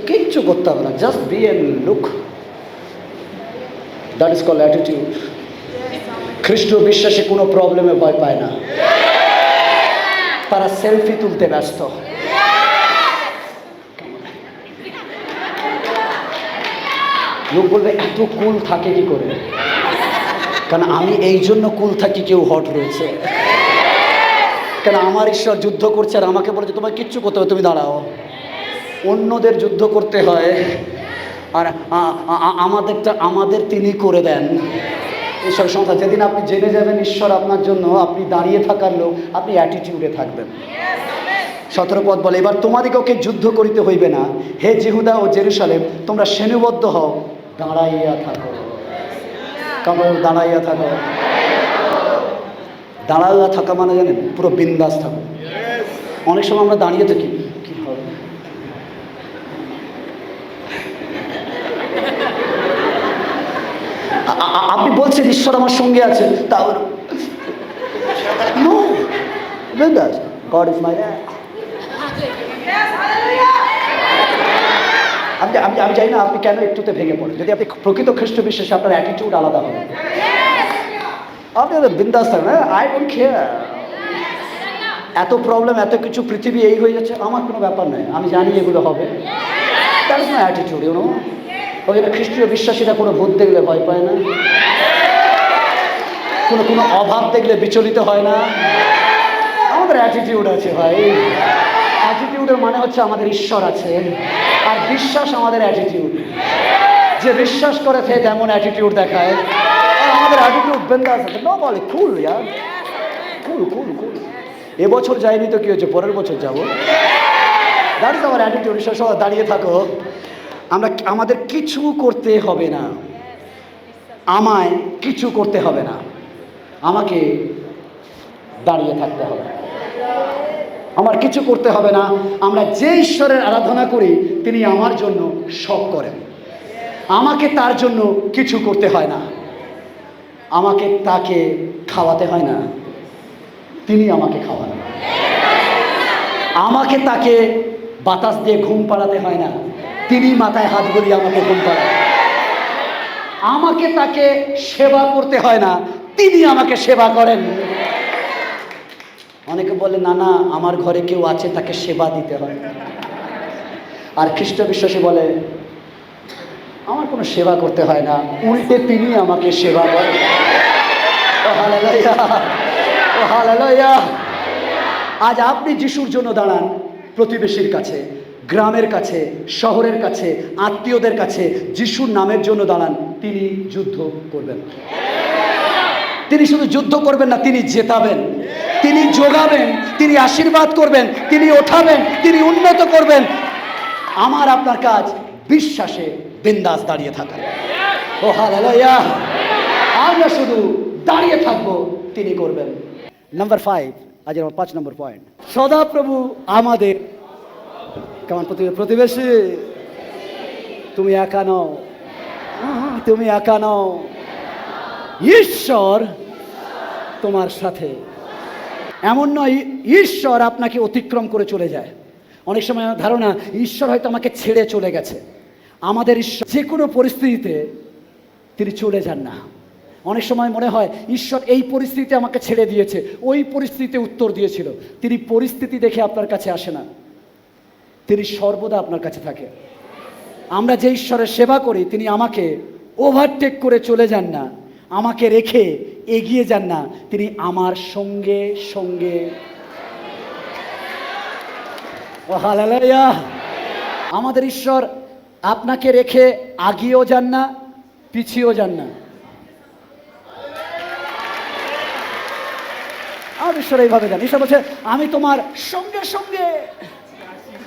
কিচ্ছু করতে হবে না, just be and look. That is called attitude. খ্রিস্ট বিশ্বাসে কোনো প্রবলেমে ভয় পায় না, তারা সেলফি তুলতে ব্যস্ত। লোক বলবে এত কুল থাকে কি করে? কারণ আমি এই জন্য কুল থাকি, কেউ হট রয়েছে। কেন আমার ঈশ্বর যুদ্ধ করছে আর আমাকে বলেছে তোমার কিচ্ছু করতে হবে, তুমি দাঁড়াও। অন্যদের যুদ্ধ করতে হয়, আর আমাদের তিনি করে দেন। ঈশ্বর সংখ্যা যেদিন আপনি জেনে যাবেন ঈশ্বর আপনার জন্য, আপনি দাঁড়িয়ে থাকার লোক, আপনি অ্যাটিটিউডে থাকবেন। 17 পদ বলে, এবার তোমাদিগকে যুদ্ধ করিতে হইবে না, হে জিহুদা ও জেরুসালেম, তোমরা শ্রেণীবদ্ধ হও, দাঁড়াইয়া থাকো। কারণ দাঁড়াইয়া থাকো। দাঁড়াইয়া থাকা মানে জানেন পুরো বিন্দাস থাকো। অনেক সময় আমরা দাঁড়িয়ে থাকি, কি হবে, আপনি বলছেন ঈশ্বর আমার সঙ্গে আছে, তাও নো, বিন্দাস, গড ইজ মাই ড্যাড। আমি আমি চাই না আপনি কেন একটুতে ভেঙে পড়েন। যদি আপনি প্রকৃত খ্রিস্ট বিশ্বাসে, আপনার অ্যাটিটিউড আলাদা হবে। আপনি বিন্দাস থাকেন, আই ডোন্ট কেয়ার, এত প্রবলেম, এত কিছু, পৃথিবী এই হয়ে যাচ্ছে, আমার কোনো ব্যাপার নয়, আমি জানি এগুলো হবে। That is my attitude, you know. ওই জন্য খ্রিস্টীয় বিশ্বাসীরা কোনো ভূত দেখলে ভয় পায় না, কোনো অভাব দেখলে বিচলিত হয় না। আমাদের অ্যাটিটিউড আছে ভাই। অ্যাটিটিউডের মানে হচ্ছে আমাদের ঈশ্বর আছে, আর বিশ্বাস আমাদের অ্যাটিটিউড। যে বিশ্বাস করে সে তেমন অ্যাটিটিউড দেখায়, আর আমাদের অ্যাটিটিউড বিন্দাস আছে। নো বলে কুল, ইয়ার কুল কুল কুল। এবছর যাইনি তো কি হচ্ছে, পরের বছর যাবো। That is our attitude. ঈশ্বর সবাই দাঁড়িয়ে থাকো। আমাদের কিছু করতে হবে না, আমায় কিছু করতে হবে না, আমাকে দাঁড়িয়ে থাকতে হবে। আমার কিছু করতে হবে না। আমরা যে ঈশ্বরের আরাধনা করি তিনি আমার জন্য সব করেন। আমাকে তার জন্য কিছু করতে হয় না, আমাকে তাকে খাওয়াতে হয় না, তিনি আমাকে খাওয়ান। আমাকে তাকে বাতাস দিয়ে ঘুম পাড়াতে হয় না, তিনি মাথায় হাত বুলিয়ে আমাকে ঘুম পাড়ান। আমাকে তাকে সেবা করতে হয় না, তিনি আমাকে সেবা করেন। অনেকে বলে না না, আমার ঘরে কেউ আছে, তাকে সেবা দিতে হয়। আর খ্রিস্ট বিশ্বাসী বলে আমার কোনো সেবা করতে হয় না, উল্টে তিনি আমাকে সেবা করেন। ও হালেলুয়া, ও হালেলুয়া। আজ আপনি যিশুর জন্য দাঁড়ান, প্রতিবেশীর কাছে, গ্রামের কাছে, শহরের কাছে, আত্মীয়দের কাছে যিশুর নামের জন্য দাঁড়ান, তিনি যুদ্ধ করবেন। তিনি শুধু যুদ্ধ করবেন না, তিনি জেতাবেন, তিনি যোগাবেন, তিনি আশীর্বাদ করবেন, তিনি ওঠাবেন, তিনি উন্নত করবেন। আমার আপনার কাজ বিশ্বাসে বিন্দাস দাঁড়িয়ে থাকা। ও হালেলুয়া। আমরা শুধু দাঁড়িয়ে থাকবো, তিনি করবেন। নাম্বার 5, আজ আমার 5 নম্বর পয়েন্ট। সদাপ্রভু আমাদের কেমন প্রতিবেশী। তুমি একা নও, তুমি একা নও, ঈশ্বর তোমার সাথে। এমন নয় ঈশ্বর আপনাকে অতিক্রম করে চলে যায়। অনেক সময় ধারণা ঈশ্বর হয়তো আমাকে ছেড়ে চলে গেছে। আমাদের ঈশ্বর যে কোনো পরিস্থিতিতে তিনি চলে যান না। অনেক সময় মনে হয় ঈশ্বর এই পরিস্থিতিতে আমাকে ছেড়ে দিয়েছে, ওই পরিস্থিতিতে উত্তর দিয়েছিল। তিনি পরিস্থিতি দেখে আপনার কাছে আসে না, তিনি সর্বদা আপনার কাছে থাকে। আমরা যে ঈশ্বরের সেবা করি তিনি আমাকে ওভারটেক করে চলে যান না, আমাকে রেখে এগিয়ে যান না, তিনি আমার সঙ্গে সঙ্গে। ও হালেলুয়া। আমাদের ঈশ্বর আপনাকে রেখে আগিয়েও যান না, পিছিয়েও যান না। আমার ঈশ্বর এইভাবে যান। ঈশ্বর বলছে আমি তোমার সঙ্গে সঙ্গে।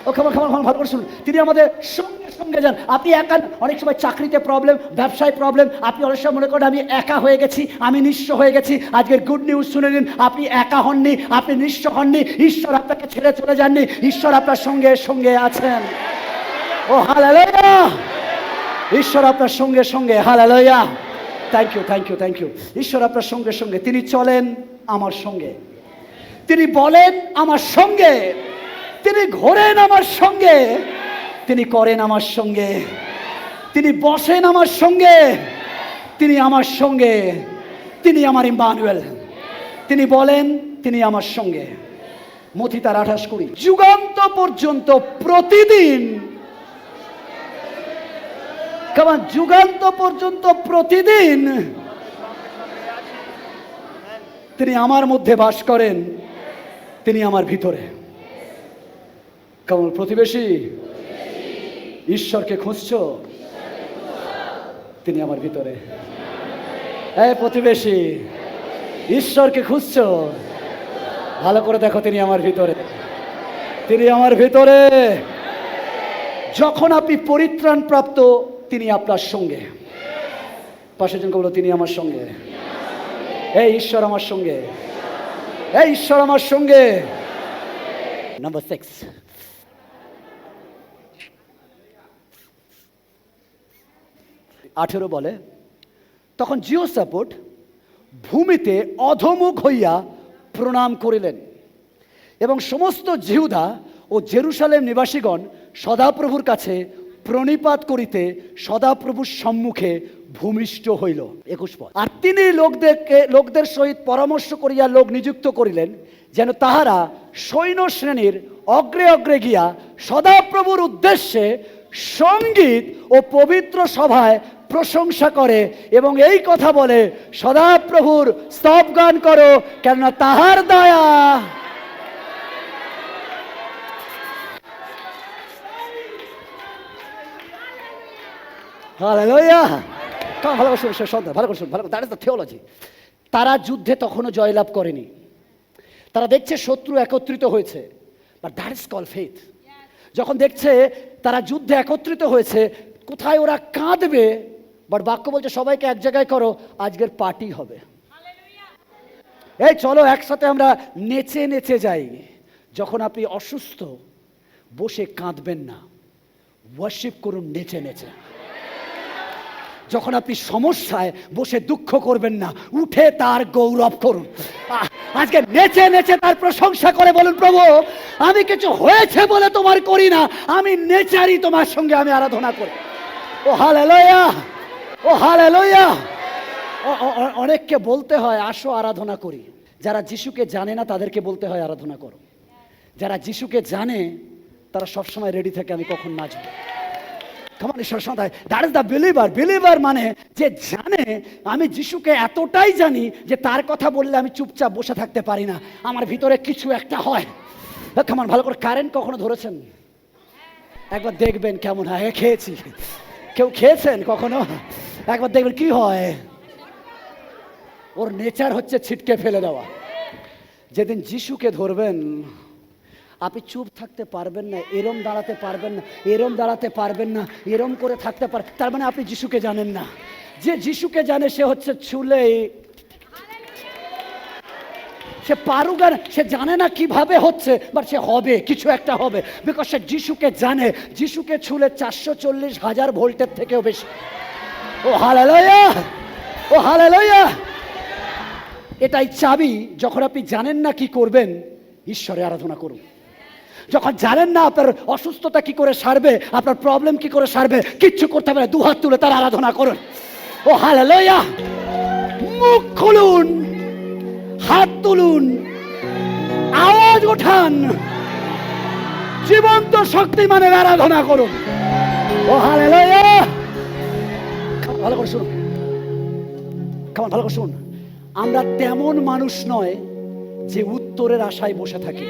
ও খাবার খাবার ভালো করে শুনুন, তিনি আমাদের সঙ্গে সঙ্গে যান। আপনি একা। অনেক সময় চাকরিতে প্রবলেম, ব্যবসায় প্রবলেম, আপনি অনেক সময় মনে করেন আমি একা হয়ে গেছি, আমি নিঃস্ব হয়ে গেছি। আজকের গুড নিউজ শুনে নিন, আপনি একা হননি, আপনি নিঃস্ব হননি। ঈশ্বর আপনাকে ছেড়ে চলে যাননি, ঈশ্বর আপনার সঙ্গে সঙ্গে আছেন। ও হালেলুয়া। ঈশ্বর আপনার সঙ্গে সঙ্গে। Hallelujah. Thank you, thank you, thank you. ঈশ্বর আপনার সঙ্গে সঙ্গে, তিনি চলেন আমার সঙ্গে, তিনি বলেন আমার সঙ্গে, তিনি ঘোরেন আমার সঙ্গে, তিনি করেন আমার সঙ্গে, তিনি বসেন আমার সঙ্গে, তিনি আমার সঙ্গে, তিনি আমার ইম্মানুয়েল। তিনি বলেন তিনি আমার সঙ্গে। মথি তার 28:20, যুগান্ত পর্যন্ত প্রতিদিন। কেমন যুগান্ত পর্যন্ত প্রতিদিন তিনি আমার মধ্যে বাস করেন, তিনি আমার ভিতরে। কেমন প্রতিবেশী, ঈশ্বরকে খুঁজছো, তিনি আমার ভিতরে। এই প্রতিবেশী, ঈশ্বরকে খুঁজছো, ভালো করে দেখো, তিনি আমার ভিতরে, তিনি আমার ভিতরে। যখন আপনি পরিত্রাণ প্রাপ্ত তিনি আপনার সঙ্গে, পাশের জনকে বলো, তিনি আমার সঙ্গে। এই ঈশ্বর আমার সঙ্গে, এই ঈশ্বর আমার সঙ্গে। নাম্বার 6, বলে, তখন জিওসাপট ভূমিতে অধমুখ হইয়া প্রণাম করিলেন, এবং সমস্ত জিহুদা ও জেরুসালেম নিবাসীগণ সদাপ্রভুর কাছে প্রণিপাত করিতে সদাপ্রভুর সম্মুখে ভূমিষ্ঠ হইল। 21 পদ। আর তিনি লোকদের সহিত পরামর্শ করিয়া লোক নিযুক্ত করিলেন, যেন তাহারা সৈন্য শ্রেণীর অগ্রে অগ্রে গিয়া সদাপ্রভুর উদ্দেশ্যে সঙ্গীত ও পবিত্র সভায় প্রশংসা করে এবং এই কথা বলে, সদাপ্রভুর স্তবগান করো, কেননা তাহার দয়া হালেলুয়া। ভালো করে শুনুন, ভালো করে শুনুন, ভালো করে। That is the theology. তারা যুদ্ধে তখনও জয়লাভ করেনি, তারা দেখছে শত্রু একত্রিত হয়েছে, but that is call faith. যখন দেখছে তারা যুদ্ধে একত্রিত হয়েছে, কোথায় ওরা কাঁদবে, বাট বাক্য বলছে সবাইকে এক জায়গায় করো, আজকের পার্টি হবে। এই চলো একসাথে আমরা নেচে নেচে যাই। যখন আপনি অসুস্থ, বসে কাঁদবেন না, ওয়ার্শিপ করুন নেচে নেচে। যখন আপনি সমস্যায়, বসে দুঃখ করবেন না, উঠে তার গৌরব করুন। আজকে নেচে নেচে তার প্রশংসা করে বলুন, প্রভু আমি কিছু হয়েছে বলে তোমার করি না, আমি নেচারই তোমার সঙ্গে আমি আরাধনা করি। ও হালেলুয়া, ও হালেলুয়া। অনেককে বলতে হয় আসো আরাধনা করি। যারা যিশুকে জানে না তাদেরকে বলতে হয় আরাধনা করো। যারা যিশুকে জানে তারা সবসময় রেডি থাকে আমি কখন নাচবো। That is the believer. Believer মানে যে জানে আমি যিশুকে এতটাই জানি যে তার কথা বললে আমি চুপচাপ বসে থাকতে পারি না, আমার ভিতরে কিছু একটা হয়। কেমন ভালো করে কারেন্ট কখনো ধরেছেন? একবার দেখবেন কেমন হয়। খেয়েছি, কেউ খেয়েছেন কখনো? একবার দেখবেন কি হয়। ওর নেচার হচ্ছে ছিটকে ফেলে দেওয়া। যেদিন যিশুকে ধরবেন আপনি চুপ থাকতে পারবেন না, এরম দাঁড়াতে পারবেন না, এরম দাঁড়াতে পারবেন না, এরম করে থাকতে পার। তার মানে আপনি যিশুকে জানেন না। যে যিশুকে জানে সে হচ্ছে ছুলে, সে পারুক আর সে জানে না কিভাবে হচ্ছে, বাট সে হবে, কিছু একটা হবে, বিকজ সে যিশুকে জানে। যিশুকে ছুলে 440,000 ভোল্টের থেকেও বেশি। ও হালেলুয়া, ও হালেলুয়া। এটাই চাবি। যখন আপনি জানেন না কি করবেন, ঈশ্বরে আরাধনা করুন। যখন জানেন না আপনার অসুস্থতা কি করে সারবে, আপনার প্রবলেম কি করে সারবে, কিচ্ছু করতে হবে না, দুহাত তুলে তার আরাধনা করুন। ও হালেলুয়া। মুখ খুলুন, হাত তুলুন, আওয়াজ ওঠান, জীবন্ত শক্তিমানের আরাধনা করুন। ও হালেলুয়া। ভালো করে শুনুন, কেমন ভালো করে শুনুন। আমরা তেমন মানুষ নয় যে উত্তরের আশায় বসে থাকি।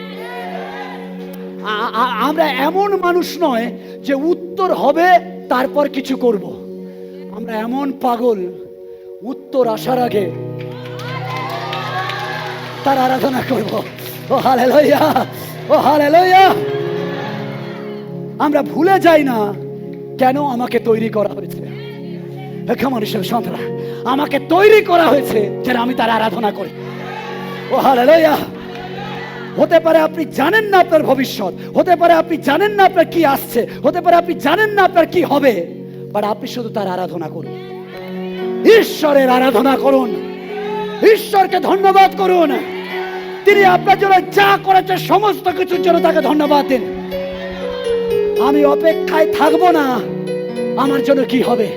আমরা এমন মানুষ নয় যে উত্তর হবে তারপর কিছু করব। আমরা এমন পাগল, উত্তর আসার আগে তার আরাধনা করব। ও হালেলুয়া, ও হালেলুয়া। আমরা ভুলে যাই না কেন আমাকে তৈরি করা হয়েছে। মানুষের সন্তান আমাকে তৈরি করা হয়েছে যেন আমি তার আরাধনা করি। ও হালেলুয়া। হতে পারে আপনি জানেন না আপনার ভবিষ্যৎ, হতে পারে আপনি জানেন না আপনার কি আসছে, হতে পারে আপনি জানেন না আপনার কি হবে, বাট আপনি শুধু তার আরাধনা করুন, ঈশ্বরের আরাধনা করুন, ঈশ্বরকে ধন্যবাদ করুন। তিনি আপনার জন্য যা করেছে সমস্ত কিছুর জন্য তাকে ধন্যবাদ দিন। আমি অপেক্ষায় থাকবো না আমার জন্য কি হবে।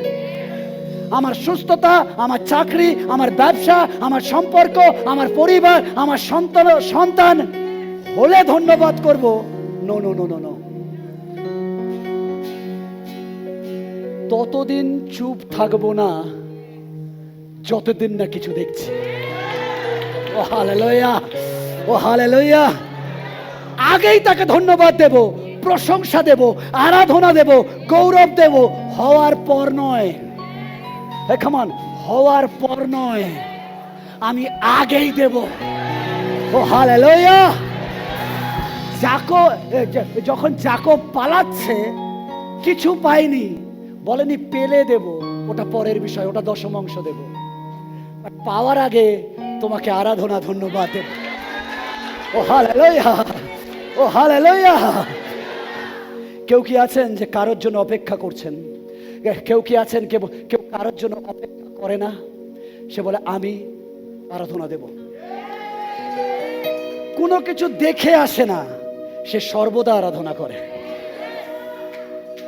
আমার সুস্থতা, আমার চাকরি, আমার ব্যবসা, আমার সম্পর্ক, আমার পরিবার, আমার সন্তান হলে ধন্যবাদ করব। No no no no no. ততদিন চুপ থাকবো না যতদিন না কিছু দেখছি। ও হালেলুয়া, ও হালেলুয়া। আগেই তাকে ধন্যবাদ দেব, প্রশংসা দেব, আরাধনা দেব, গৌরব দেব, হওয়ার পর নয়। কেমন হওয়ার পর নয়, আমি আগেই দেব। ও হালেলুয়া। যখন যাকব পালাচ্ছে, কিছু পাইনি, বলেনি পেলে দেব, ওটা পরের বিষয়, ওটা দশম অংশ দেব। বাট পাওয়ার আগে তোমাকে আরাধনা ধন্যবাদ দেব। ও হালেলুয়া, ও হালেলুয়া। কেউ কি আছেন যে কারোর জন্য অপেক্ষা করছেন? কেউ কি আছেন কেউ কারোর জন্য অপেক্ষা করে না? সে বলে আমি আরাধনা দেব। কোনো কিছু দেখে আসে না, সে সর্বদা আরাধনা করে।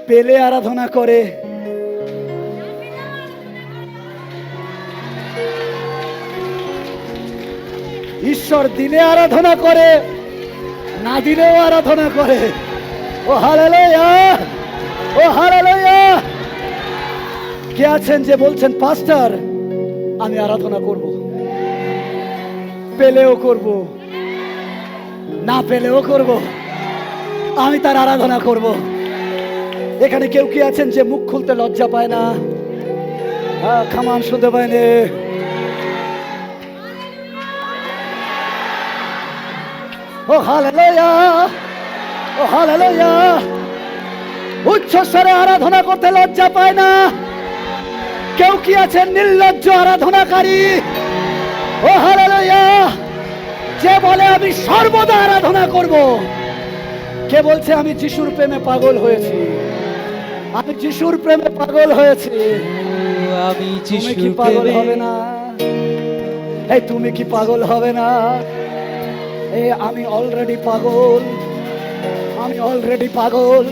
পেলে আরাধনা করে, ঈশ্বর দিলে আরাধনা করে, না দিলেও আরাধনা করে। ও হালেলুয়া, ও হালেলুয়া। কে আছেন যে বলছেন পাস্টার আমি আরাধনা করব, পেলেও করব, না পেলেও করব, আমি তার আরাধনা করব। এখানে কেউ কি আছেন যে মুখ খুলতে লজ্জা পায় না? খামান শুনতে পায়নি? ও হালেলুয়া, ও হালেলুয়া। উচ্চ স্বরে আরাধনা করতে লজ্জা পায় না? কেউ কি আছেন নির্লজ্জ আরাধনাকারী? ও হালেলুয়া। যে বলে আমি সর্বদা আরাধনা করব। কে বলছে আমি যিশুর প্রেমে পাগল হয়েছি, আমি যিশুর প্রেমে পাগল হয়েছি? আমি তুমি কি পাগল হবে না? এই তুমি কি পাগল হবে না? এই আমি অলরেডি পাগল, আমি অলরেডি পাগল,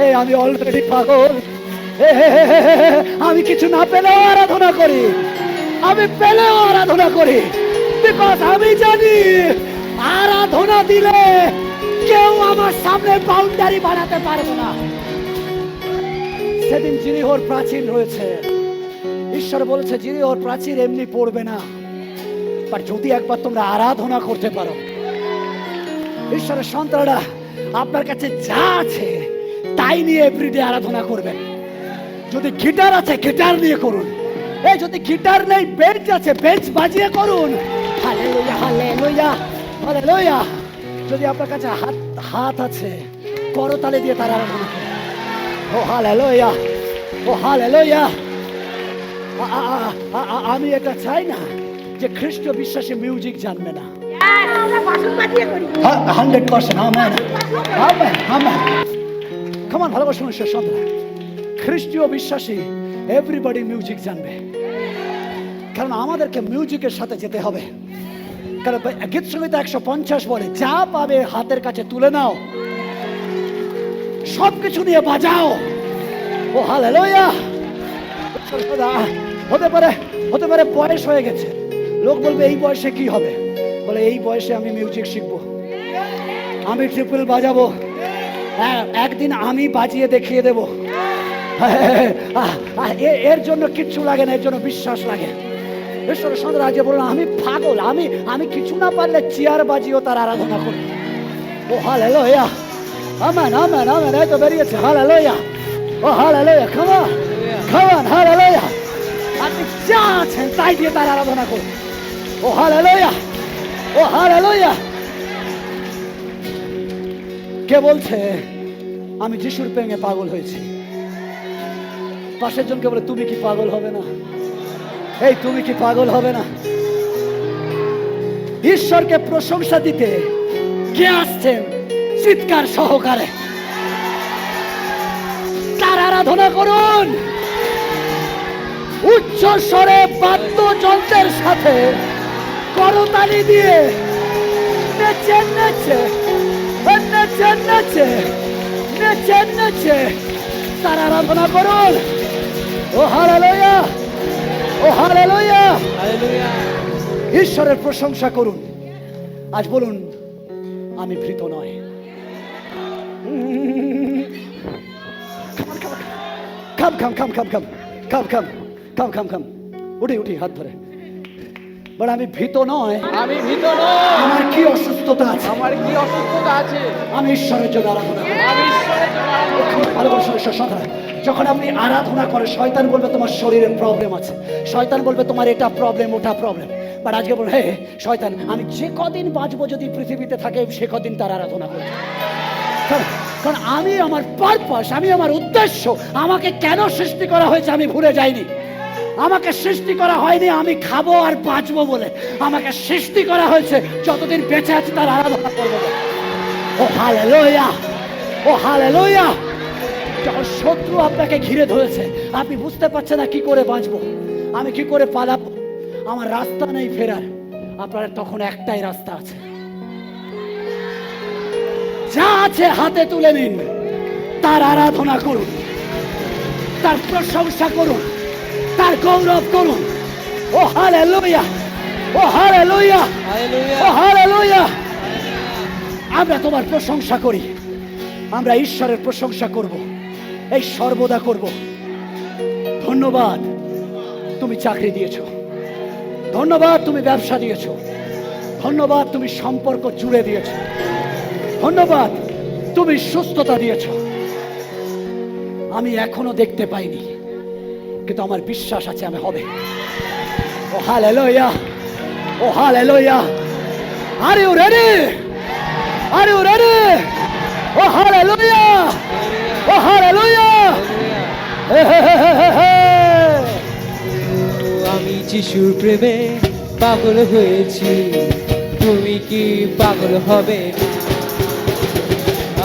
এই আমি অলরেডি পাগল। আমি কিছু না পেলেও আরাধনা করি, আমি পেলেও আরাধনা করি। বিকজ আমি জানি আরাধনা দিলে কেউ আমার সামনে বাউন্ডারি বানাতে পারবে না। সেদিন জিরিহোর প্রাচীর রয়েছে, ঈশ্বর বলেছে জিরিহোর প্রাচীর এমনি পড়বে না, বাট যদি একবার তোমরা আরাধনা করতে পারো। ঈশ্বরের সন্তানরা আপনার কাছে যা আছে তাই নিয়ে এভরিডে আরাধনা করবেন। যদি গিটার আছে গিটার নিয়ে করুন, এই যদি গিটার নেই বেঞ্চ আছে বেঞ্চ বাজিয়ে করুন। Hallelujah, hallelujah, hallelujah. যদি আপনার কাছে হাত আছে করতালি দিয়ে তার আরাধনা করুন। ও হালেলুয়া, ও হালেলুয়া। আমি এটা চাই না যে খ্রিস্টীয় বিশ্বাসী মিউজিক জানবে না। 100% আমেন, আমেন, আমেন। কেমন ভালোবাসুন ঈশ্বর সন্তান। খ্রিস্টীয় বিশ্বাসী এভরিবডি মিউজিক জানবে, কারণ আমাদেরকে মিউজিকের সাথে যেতে হবে। কারণ গীত সংহিতা 150 বলে যা পাবে হাতের কাছে তুলে নাও, সবকিছু নিয়ে বাজাও। ও হালেলুয়া। হতে পারে বয়স হয়ে গেছে, লোক বলবে এই বয়সে কি হবে? বলে এই বয়সে আমি মিউজিক শিখবো, আমি ট্রিপল বাজাবো, একদিন আমি বাজিয়ে দেখিয়ে দেব। এর জন্য কিচ্ছু লাগে না, এর জন্য বিশ্বাস লাগে। ঈশ্বরের সন্তান আজকে বলুন আমি পাগল, আমি কিছু না পারলে চেয়ার বাজিয়েও তার আরাধনা করি। ও হালেলুয়া, আমেন, আমেন, আমেন। এই তো বেরিয়েছে হালেলুয়া, ও hallelujah. come on, come on, hallelujah. আপনি যা আছেন তাই দিয়ে তার আরাধনা করুন। ও হালেলুয়া, ও হালেলুয়া। কে বলছে আমি যিশুর প্রেমে পাগল হয়েছি? পাশের জনকে বলে তুমি কি পাগল হবে না? এই তুমি কি পাগল হবে না? ঈশ্বরকে প্রশংসা দিতে কে আসছেন চিৎকার সহকারে তার আরাধনা করুন। উচ্চ স্বরে বাদ্যযন্ত্রের সাথে করতালি দিয়ে নেচে নেচে নেচে নেচে নেচে নেচে তার আরাধনা করুন। ও হালেলুয়া, ও হালেলুয়া, হালেলুয়া। ঈশ্বরের প্রশংসা করুন। আজ বলুন আমি ভীত নয়। খাম খাম খাম খাম খাম খাম খাম খাম খাম খাম উঠি উঠি হাত ধরে বলে আমি ভীত নয়। আমি ভীত নই। আমার কি অসুস্থতা আছে, আমার কি অসুস্থতা আছে, আমি ঈশ্বরের জন্য আরাধনা করি। আমি ঈশ্বরের জন্য আরাধনা করি। ভালোবাসা ঈশ্বর সন্তান। যখন আপনি আরাধনা করেন শয়তান বলবে তোমার শরীরে প্রবলেম আছে, শয়তান বলবে তোমার এটা প্রবলেম ওটা প্রবলেম। বাট আজকে বল হে শয়তান আমি যে কদিন বাঁচবো যদি পৃথিবীতে থাকে সে কদিন তার আরাধনা করবো। কারণ আমি আমার পারপাস, আমি আমার উদ্দেশ্য, আমাকে কেন সৃষ্টি করা হয়েছে আমি ভুলে যাইনি। আমাকে সৃষ্টি করা হয়নি আমি খাবো আর বাঁচবো বলে, আমাকে সৃষ্টি করা হয়েছে যতদিন বেঁচে আছি তার আরাধনা করবো বলে। ও হালেলুয়া, ও হালেলুয়া। যখন শত্রু আপনাকে ঘিরে ধরেছে, আপনি বুঝতে পারছেন না কি করে বাঁচবো, আমি কি করে পালাবো, আমার রাস্তা নেই ফেরার, আপনার তখন একটাই রাস্তা আছে। যা আছে হাতে তুলে নিন, তার আরাধনা করুন, তার প্রশংসা করুন, তার গৌরব করুন। ও হালেলুয়া, ও হালেলুয়া, ও হালেলুয়া। আমরা তোমার প্রশংসা করি, আমরা ঈশ্বরের প্রশংসা করব, এই সর্বদা করব। ধন্যবাদ তুমি চাকরি দিয়েছো, ধন্যবাদ তুমি ব্যবসা দিয়েছো, ধন্যবাদ তুমি সম্পর্ক জুড়ে দিয়েছো, ধন্যবাদ তুমি সুস্থতা দিয়েছো। আমি এখনো দেখতে পাইনি, কিন্তু আমার বিশ্বাস আছে আমি হবে। ও হালেলুয়া, ও hallelujah. Are you ready? Are you ready? ও হালেলুয়া, ও হালেলুয়া। আমি যিশুর প্রেমে পাগল হয়েছি, তুমি কি পাগল হবে?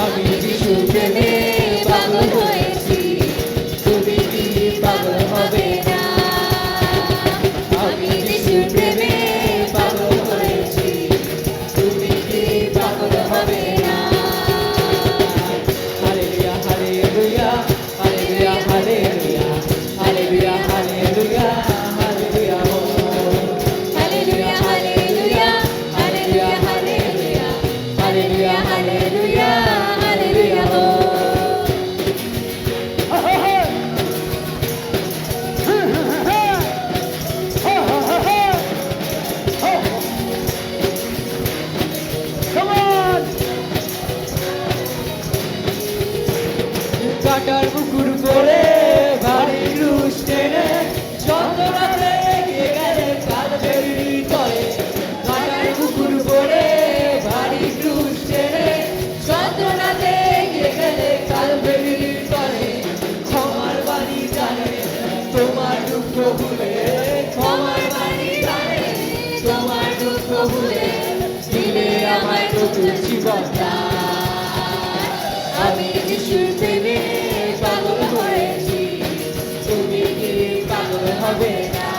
আমি যিশুর প্রেমে পাগল হয়েছি, তুমি কি পাগল হবে না? আমি যিশুর প্রেমে পাগল হয়েছি, তুমি কি পাগল হবে না? Hallelujah, hallelujah, hallelujah, hallelujah, hallelujah, hallelujah, hallelujah, hallelujah, hallelujah, hallelujah, hallelujah, hallelujah, hallelujah. কাটার বুকুর করে ভারী ক্রুশ টেনে যন্ত্রণাতে এগিয়ে গেলে কালবেরির তলে। কাটার বুকুর করে ভারী ক্রুশ টেনে যন্ত্রণাতে এগিয়ে গেলে কালবেরির তলে। ক্ষমার বাণী জানে তোমার দুঃখ ভুলে, ক্ষমার বাণী জানে তোমার দুঃখ ভুলে, দিলে আমায় নতুন জীবন দাও। আমি যিশুর প্রেমে পাগল হয়েছি, তুমি কি পাগল হবে না?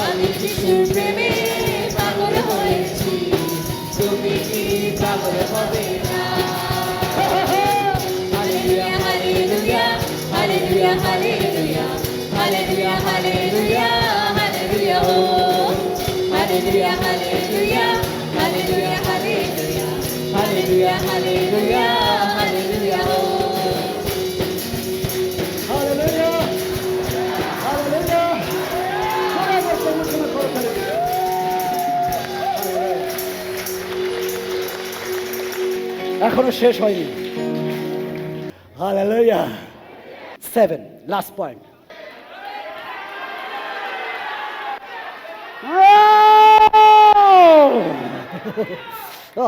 আমি যিশুর প্রেমে পাগল হয়েছি, তুমি কি পাগল হবে না? Hallelujah, hallelujah, hallelujah, hallelujah, hallelujah, hallelujah, hallelujah, ও hallelujah, hallelujah, hallelujah, hallelujah, hallelujah, hallelujah, hallelujah, ও হালেলুয়া, হালেলুয়া। সবাই বসে মুখে করো হালেলুয়া। এখনো শেষ হয়নি। হালেলুয়া। 7 last point.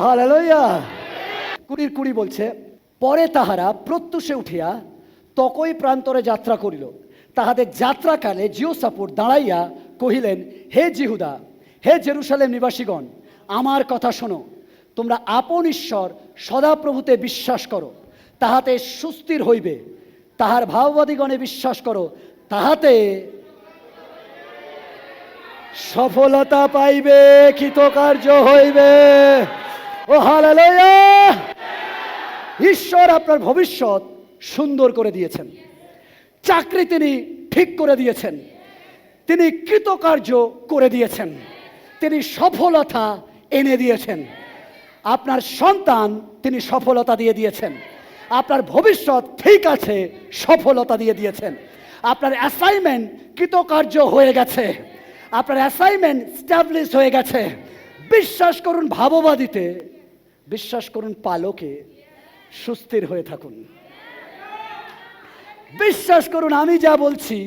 হালেলুয়া। 20 বলছে, পরে তাহারা প্রত্যুষে উঠিয়া তকই প্রান্তরে যাত্রা করিল। তাহাদের যাত্রাকালে জিওসাপোট দাঁড়াইয়া কহিলেন, হে জিহুদা, হে জেরুসালেম নিবাসীগণ, আমার কথা শোনো। তোমরা আপন ঈশ্বর সদাপ্রভুতে বিশ্বাস করো, তাহাতে সুস্থির হইবে। তাহার ভাববাদীগণে বিশ্বাস করো, তাহাতে সফলতা পাইবে, কৃতকার্য হইবে। ও হালেলুয়া। ঈশ্বর আপনার ভবিষ্যৎ সুন্দর করে দিয়েছেন, চাকরি তিনি ঠিক করে দিয়েছেন, তিনি কৃতকার্য করে দিয়েছেন, তিনি সফলতা এনে দিয়েছেন। আপনার সন্তান তিনি সফলতা দিয়ে দিয়েছেন, আপনার ভবিষ্যৎ ঠিক আছে, সফলতা দিয়ে দিয়েছেন। আপনার অ্যাসাইনমেন্ট কৃতকার্য হয়ে গেছে, আপনার অ্যাসাইনমেন্ট স্ট্যাবলিশ হয়ে গেছে। বিশ্বাস করুন ভাববাদীতে, বিশ্বাস করুন পালকে, সুস্থির হয়ে থাকুন। বিশ্বাস করুন আমি যা বলছি,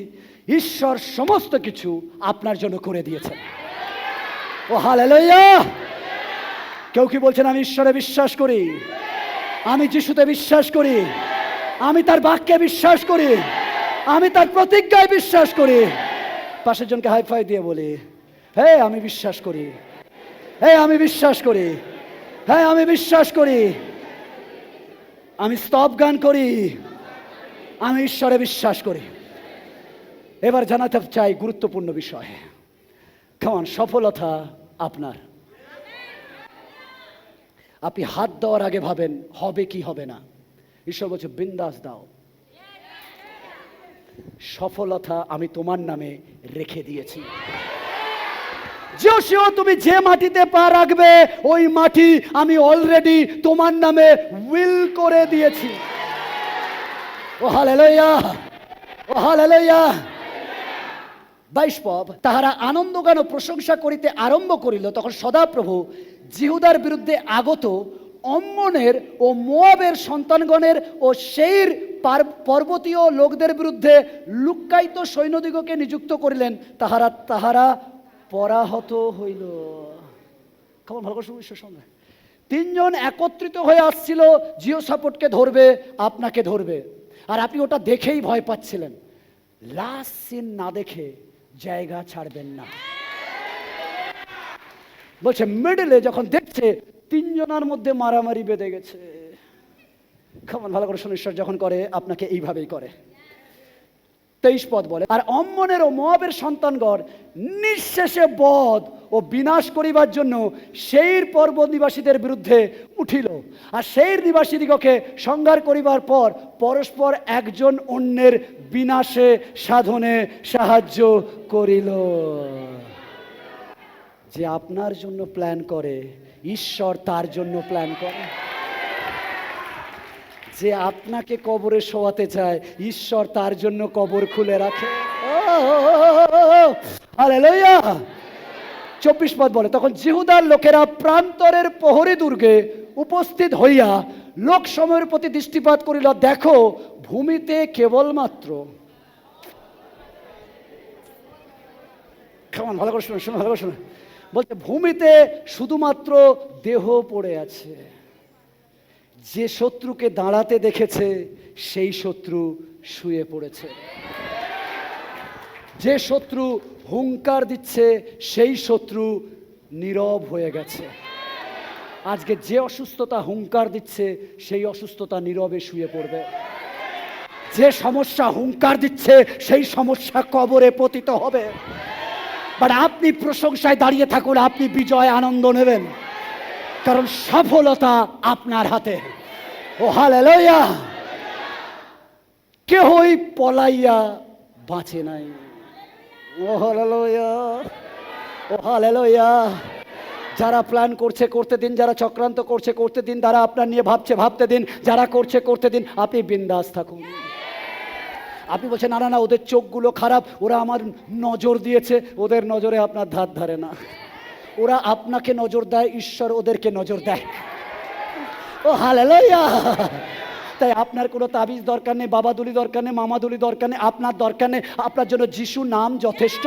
ঈশ্বর সমস্ত কিছু আপনার জন্য করে দিয়েছেন। ও হালেলুয়া। কেউ কি বলছেন আমি ঈশ্বরে বিশ্বাস করি? আমি যিশুতে বিশ্বাস করি, আমি তার বাক্যে বিশ্বাস করি, আমি তার প্রতিজ্ঞায় বিশ্বাস করি। পাশের জনকে হাই ফাই দিয়ে বলি, হ্যাঁ আমি বিশ্বাস করি, হ্যাঁ আমি বিশ্বাস করি, হ্যাঁ আমি বিশ্বাস করি, আমি স্তব গান করি, আমি ঈশ্বরে বিশ্বাস করি। এবার জানাতে চাই গুরুত্বপূর্ণ বিষয়। কেমন সফলতা আপনার। আপনি হাত দেওয়ার আগে ভাবেন হবে কি হবে না। ঈশ্বর বলছে বিন্দাস দাও, সফলতা আমি তোমার নামে রেখে দিয়েছি। যোশিয়া, তুমি যে মাটিতে পা রাখবে ওই মাটি আমি অলরেডি তোমার নামে উইল করে দিয়েছি। ও হালেলুয়া, ও হালেলুয়া। 22 পদ, তাহারা আনন্দ গান ও প্রশংসা করিতে আরম্ভ করিল, তখন সদাপ্রভু জিহুদার বিরুদ্ধে আগত অম্মনের ও মোয়াবের সন্তানগণের ও সেইর পর্বতীয় লোকদের বিরুদ্ধে লুক্কায়িত সৈন্যদিগকে নিযুক্ত করিলেন, তাহারা পরাহত হইল। কেমন ভালো করে শুনুন সঙ্গে। 3 জন একত্রিত হয়ে আসছিল, জিওসাপোর্টকে ধরবে, আপনাকে ধরবে, আর আপনি ওটা দেখেই ভয় পাচ্ছিলেন। লাস্ট সিন না দেখে জায়গা ছাড়বেন না। বলছে মিডলে যখন দেখছে 3 জনের মধ্যে মারামারি বেঁধে গেছে। কেমন ভালো করে শুনুন, ঈশ্বর যখন করে আপনাকে এইভাবেই করে। 23 পদ বলে, আর অম্মনের ও মোয়াবের সন্তানগণ নিঃশেষে বধ ও বিনাশ করিবার জন্য সেইর পর্বত নিবাসীদের বিরুদ্ধে উঠিল, আর সেইর নিবাসীদিগকে সংহার করিবার পর পরস্পর একজন অন্যের বিনাশে সাধনে সাহায্য করিল। যে আপনার জন্য প্ল্যান করে, ঈশ্বর তার জন্য প্ল্যান করে। যে আপনাকে কবরে শোয়াতে চায়, ঈশ্বর তার জন্য কবর খুলে রাখে। হালেলুয়া। 24 পদ বলে, তখন জিহুদার লোকেরা প্রান্তরের প্রহরী দুর্গে উপস্থিত হইয়া লোক সময়ের প্রতি দৃষ্টিপাত করিল, দেখো ভূমিতে কেবলমাত্র, কেমন ভালো করে শুনুন, ভালো করে শুনুন, বলতে ভূমিতে শুধুমাত্র দেহ পড়ে আছে। যে শত্রুকে দাঁড়াতে দেখেছে সেই শত্রু শুয়ে পড়েছে। যে শত্রু হুঙ্কার দিচ্ছে সেই শত্রু নীরব হয়ে গেছে। আজকে যে অসুস্থতা হুঙ্কার দিচ্ছে সেই অসুস্থতা নীরবে শুয়ে পড়বে। যে সমস্যা হুঙ্কার দিচ্ছে সেই সমস্যা কবরে পতিত হবে। বাট আপনি প্রশংসায় দাঁড়িয়ে থাকুন, আপনি বিজয় আনন্দ নেবেন, কারণ সফলতা আপনার হাতে। ও হালেলুয়া। কেহই পলাইয়া বাঁচে নাই। ও হালেলুয়া, ও হালেলুয়া। যারা প্ল্যান করছে করতে দিন, যারা চক্রান্ত করছে করতে দিন, যারা আপনার নিয়ে ভাবছে ভাবতে দিন, যারা করছে করতে দিন, আপনি বিন্দাস থাকুন। আপনি বলছেন না না না ওদের চোখগুলো খারাপ, ওরা আমার নজর দিয়েছে, ওদের নজরে আপনার ধার ধারে না। ওরা আপনাকে নজর দেয়, ঈশ্বর ওদেরকে নজর দেয়। ও হালেলুয়া। তাই আপনার কোনো তাবিজ দরকার নেই, বাবাদুলি দরকার নেই, মামাদুলি দরকার নেই, আপনার দরকার নেই, আপনার জন্য যিশু নাম যথেষ্ট।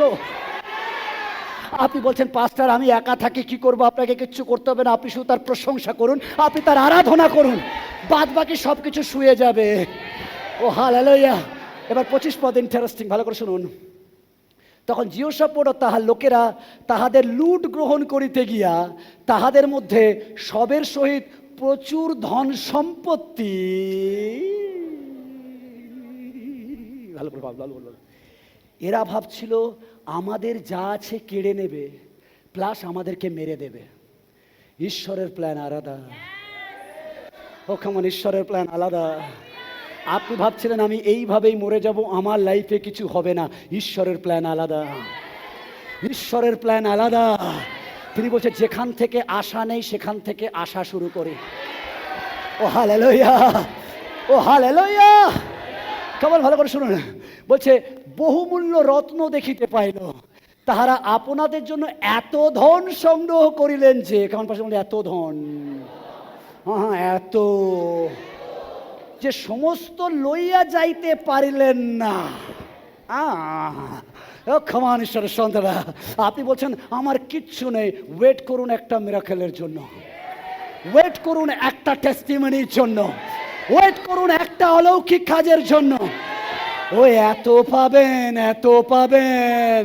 আপনি বলছেন পাস্টার আমি একা থাকি, কি করবো? আপনাকে কিচ্ছু করতে হবে না, আপনি শুধু তার প্রশংসা করুন, আপনি তার আরাধনা করুন, বাদ বাকি সব কিছু শুয়ে যাবে। ও হালেলুয়া। এবার 25 পদ ইন্টারেস্টিং, ভালো করে শুনুন। তখন জিওসাপোর্ট ও তাহার লোকেরা তাহাদের লুট গ্রহণ করিতে গিয়া তাহাদের মধ্যে সবের সহিত প্রচুর ধন সম্পত্তি, ভালো করে ভাব, ভালো বলবো, এরা ভাবছিল আমাদের যা আছে কেড়ে নেবে, প্লাস আমাদেরকে মেরে দেবে। ঈশ্বরের প্ল্যান আলাদা। ও কেমন, ঈশ্বরের প্ল্যান আলাদা। আপনি ভাবছিলেন আমি এইভাবেই মরে যাব, আমার লাইফে কিছু হবে না। ঈশ্বরের প্ল্যান আলাদা। ঈশ্বরের প্ল্যান আলাদা। তিনি বলছে যেখান থেকে আশা নেই সেখান থেকে আশা শুরু করি। ও হালেলুয়া, ও হালেলুয়া। কেমন ভালো করে শুনুন। বলছে বহুমূল্য রত্ন দেখিতে পাইল, তাহারা আপনাদের জন্য এত ধন সংগ্রহ করিলেন যে, কেমন পাশে বলে এত ধন, হ্যাঁ এত, যে সমস্ত লইয়া যাইতে পারিলেন না। ক্ষমান ঈশ্বরের সন্তানরা, আপনি বলছেন আমার কিচ্ছু নেই, ওয়েট করুন একটা মিরাকেলের জন্য। ওয়েট করুন একটা টেস্টিমনির জন্য, ওয়েট করুন একটা অলৌকিক কাজের জন্য। ও এত পাবেন, এত পাবেন।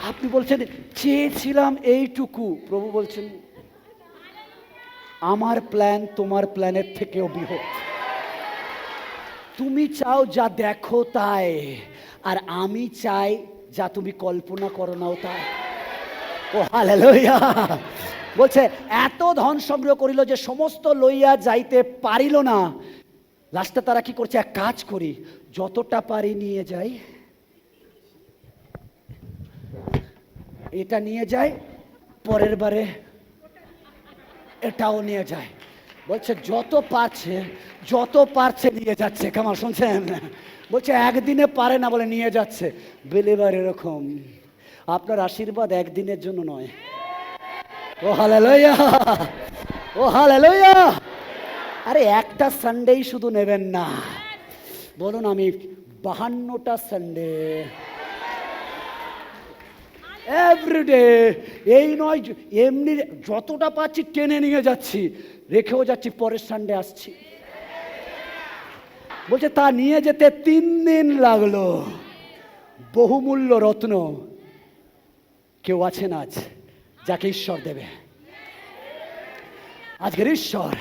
আপনি বলছেন চেয়েছিলাম এইটুকু, প্রভু বলছেন আমার প্ল্যান তোমার প্ল্যানের থেকেও বৃহৎ। তুমি চাও যা দেখো তাই, আর আমি চাই যা তুমি কল্পনা করো নাও তাই। ও হালেলুয়া। বলছে এত ধন সংগ্রহ করিল যে সমস্ত লইয়া যাইতে পারিল না। লাস্টে তারা কি করছে, এক কাজ করি, যতটা পারি নিয়ে যাই, এটা নিয়ে যায়, পরের বারে এটাও নিয়ে যায়। বলছে যত পারছে নিয়ে যাচ্ছে। কেমন শুনছেন? বলছে একদিনে পারে না বলে নিয়ে যাচ্ছে। বেলেবার এরকম, আপনার আশীর্বাদ একদিনের জন্য নয়। ও হালেলুয়া, ও হালেলুয়া। আরে একটা সানডেই শুধু নেবেন না, বলুন আমি 52টা সানডে এভরিডে। এই নয় এমনি যতটা পাচ্ছি টেনে নিয়ে যাচ্ছি, রেখেও যাচ্ছি, পরের সানডে আসছি। বলছে তা নিয়ে যেতে 3 দিন লাগলো। বহুমূল্য রত্ন কেউ আছেন আজ যাকে ঈশ্বর দেবে? আজকের ঈশ্বর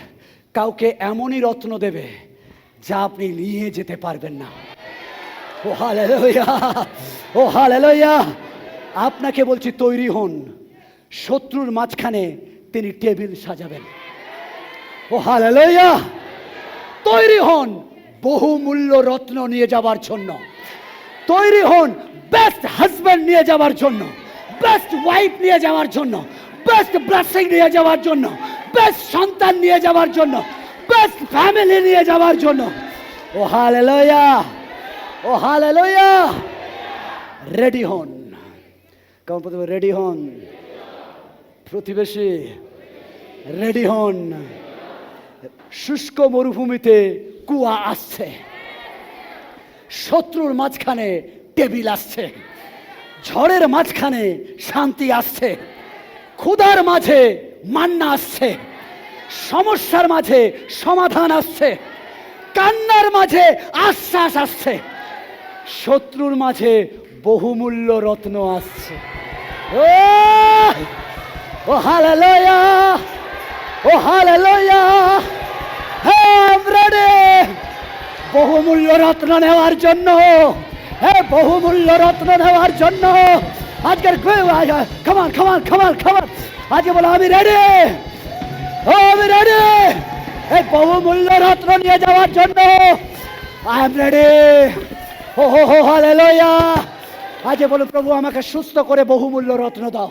কাউকে এমনই রত্ন দেবে যা আপনি নিয়ে যেতে পারবেন না। ও হালেলুয়া, ও হালেলুয়া। আপনাকে বলছি তৈরি হন, শত্রুর মাঝখানে তিনি টেবিল সাজাবেন। ও হালেলুয়া। তৈরি হন বহুমূল্য রত্ন নিয়ে যাবার জন্য, তৈরি হন বেস্ট হাজব্যান্ড নিয়ে যাবার জন্য, বেস্ট ওয়াইফ নিয়ে যাওয়ার জন্য, বেস্ট ব্লেসিং নিয়ে যাওয়ার জন্য, বেস্ট সন্তান নিয়ে যাওয়ার জন্য, বেস্ট ফ্যামিলি নিয়ে যাওয়ার জন্য। ও হালেলুয়া, ও হালেলুয়া। রেডি হন। কেমন প্রতিবেশী রেডি হন? প্রতিবেশী রেডি হন। শুষ্ক মরুভূমিতে কুয়া আসছে, শত্রুর মাঝখানে টেবিল আসছে, ঝড়ের মাঝখানে শান্তি আসছে, ক্ষুধার মাঝে মান্না আসছে, সমস্যার মাঝে সমাধান আসছে, কান্নার মাঝে আশ্বাস আসছে, শত্রুর মাঝে বহুমূল্য রত্ন আসছে। ও হালেলুয়া, ও হালেলুয়া। বহুমূল্য রত্ন নেওয়ার জন্য, বহুমূল্য রত্ন নেওয়ার জন্য আজকের খামান খামান খামান খামান আজকে বলো আমি রেডি, ও আমি রেডি এই বহুমূল্য রত্ন নিয়ে যাওয়ার জন্য। I am ready. ও হো হো হালেলুয়া। আজকে বলো প্রভু আমাকে সুস্থ করে বহুমূল্য রত্ন দাও।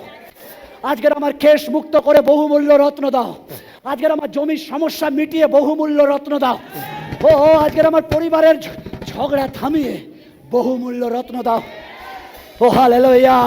আজকের আমার কেশ মুক্ত করে বহুমূল্য রত্ন দাও। আজকের আমার জমির সমস্যা মিটিয়ে বহুমূল্য রত্ন দাও। ও আজকের আমার পরিবারের ঝগড়া থামিয়ে বহুমূল্য রত্ন দাও। ও হালেলুয়া।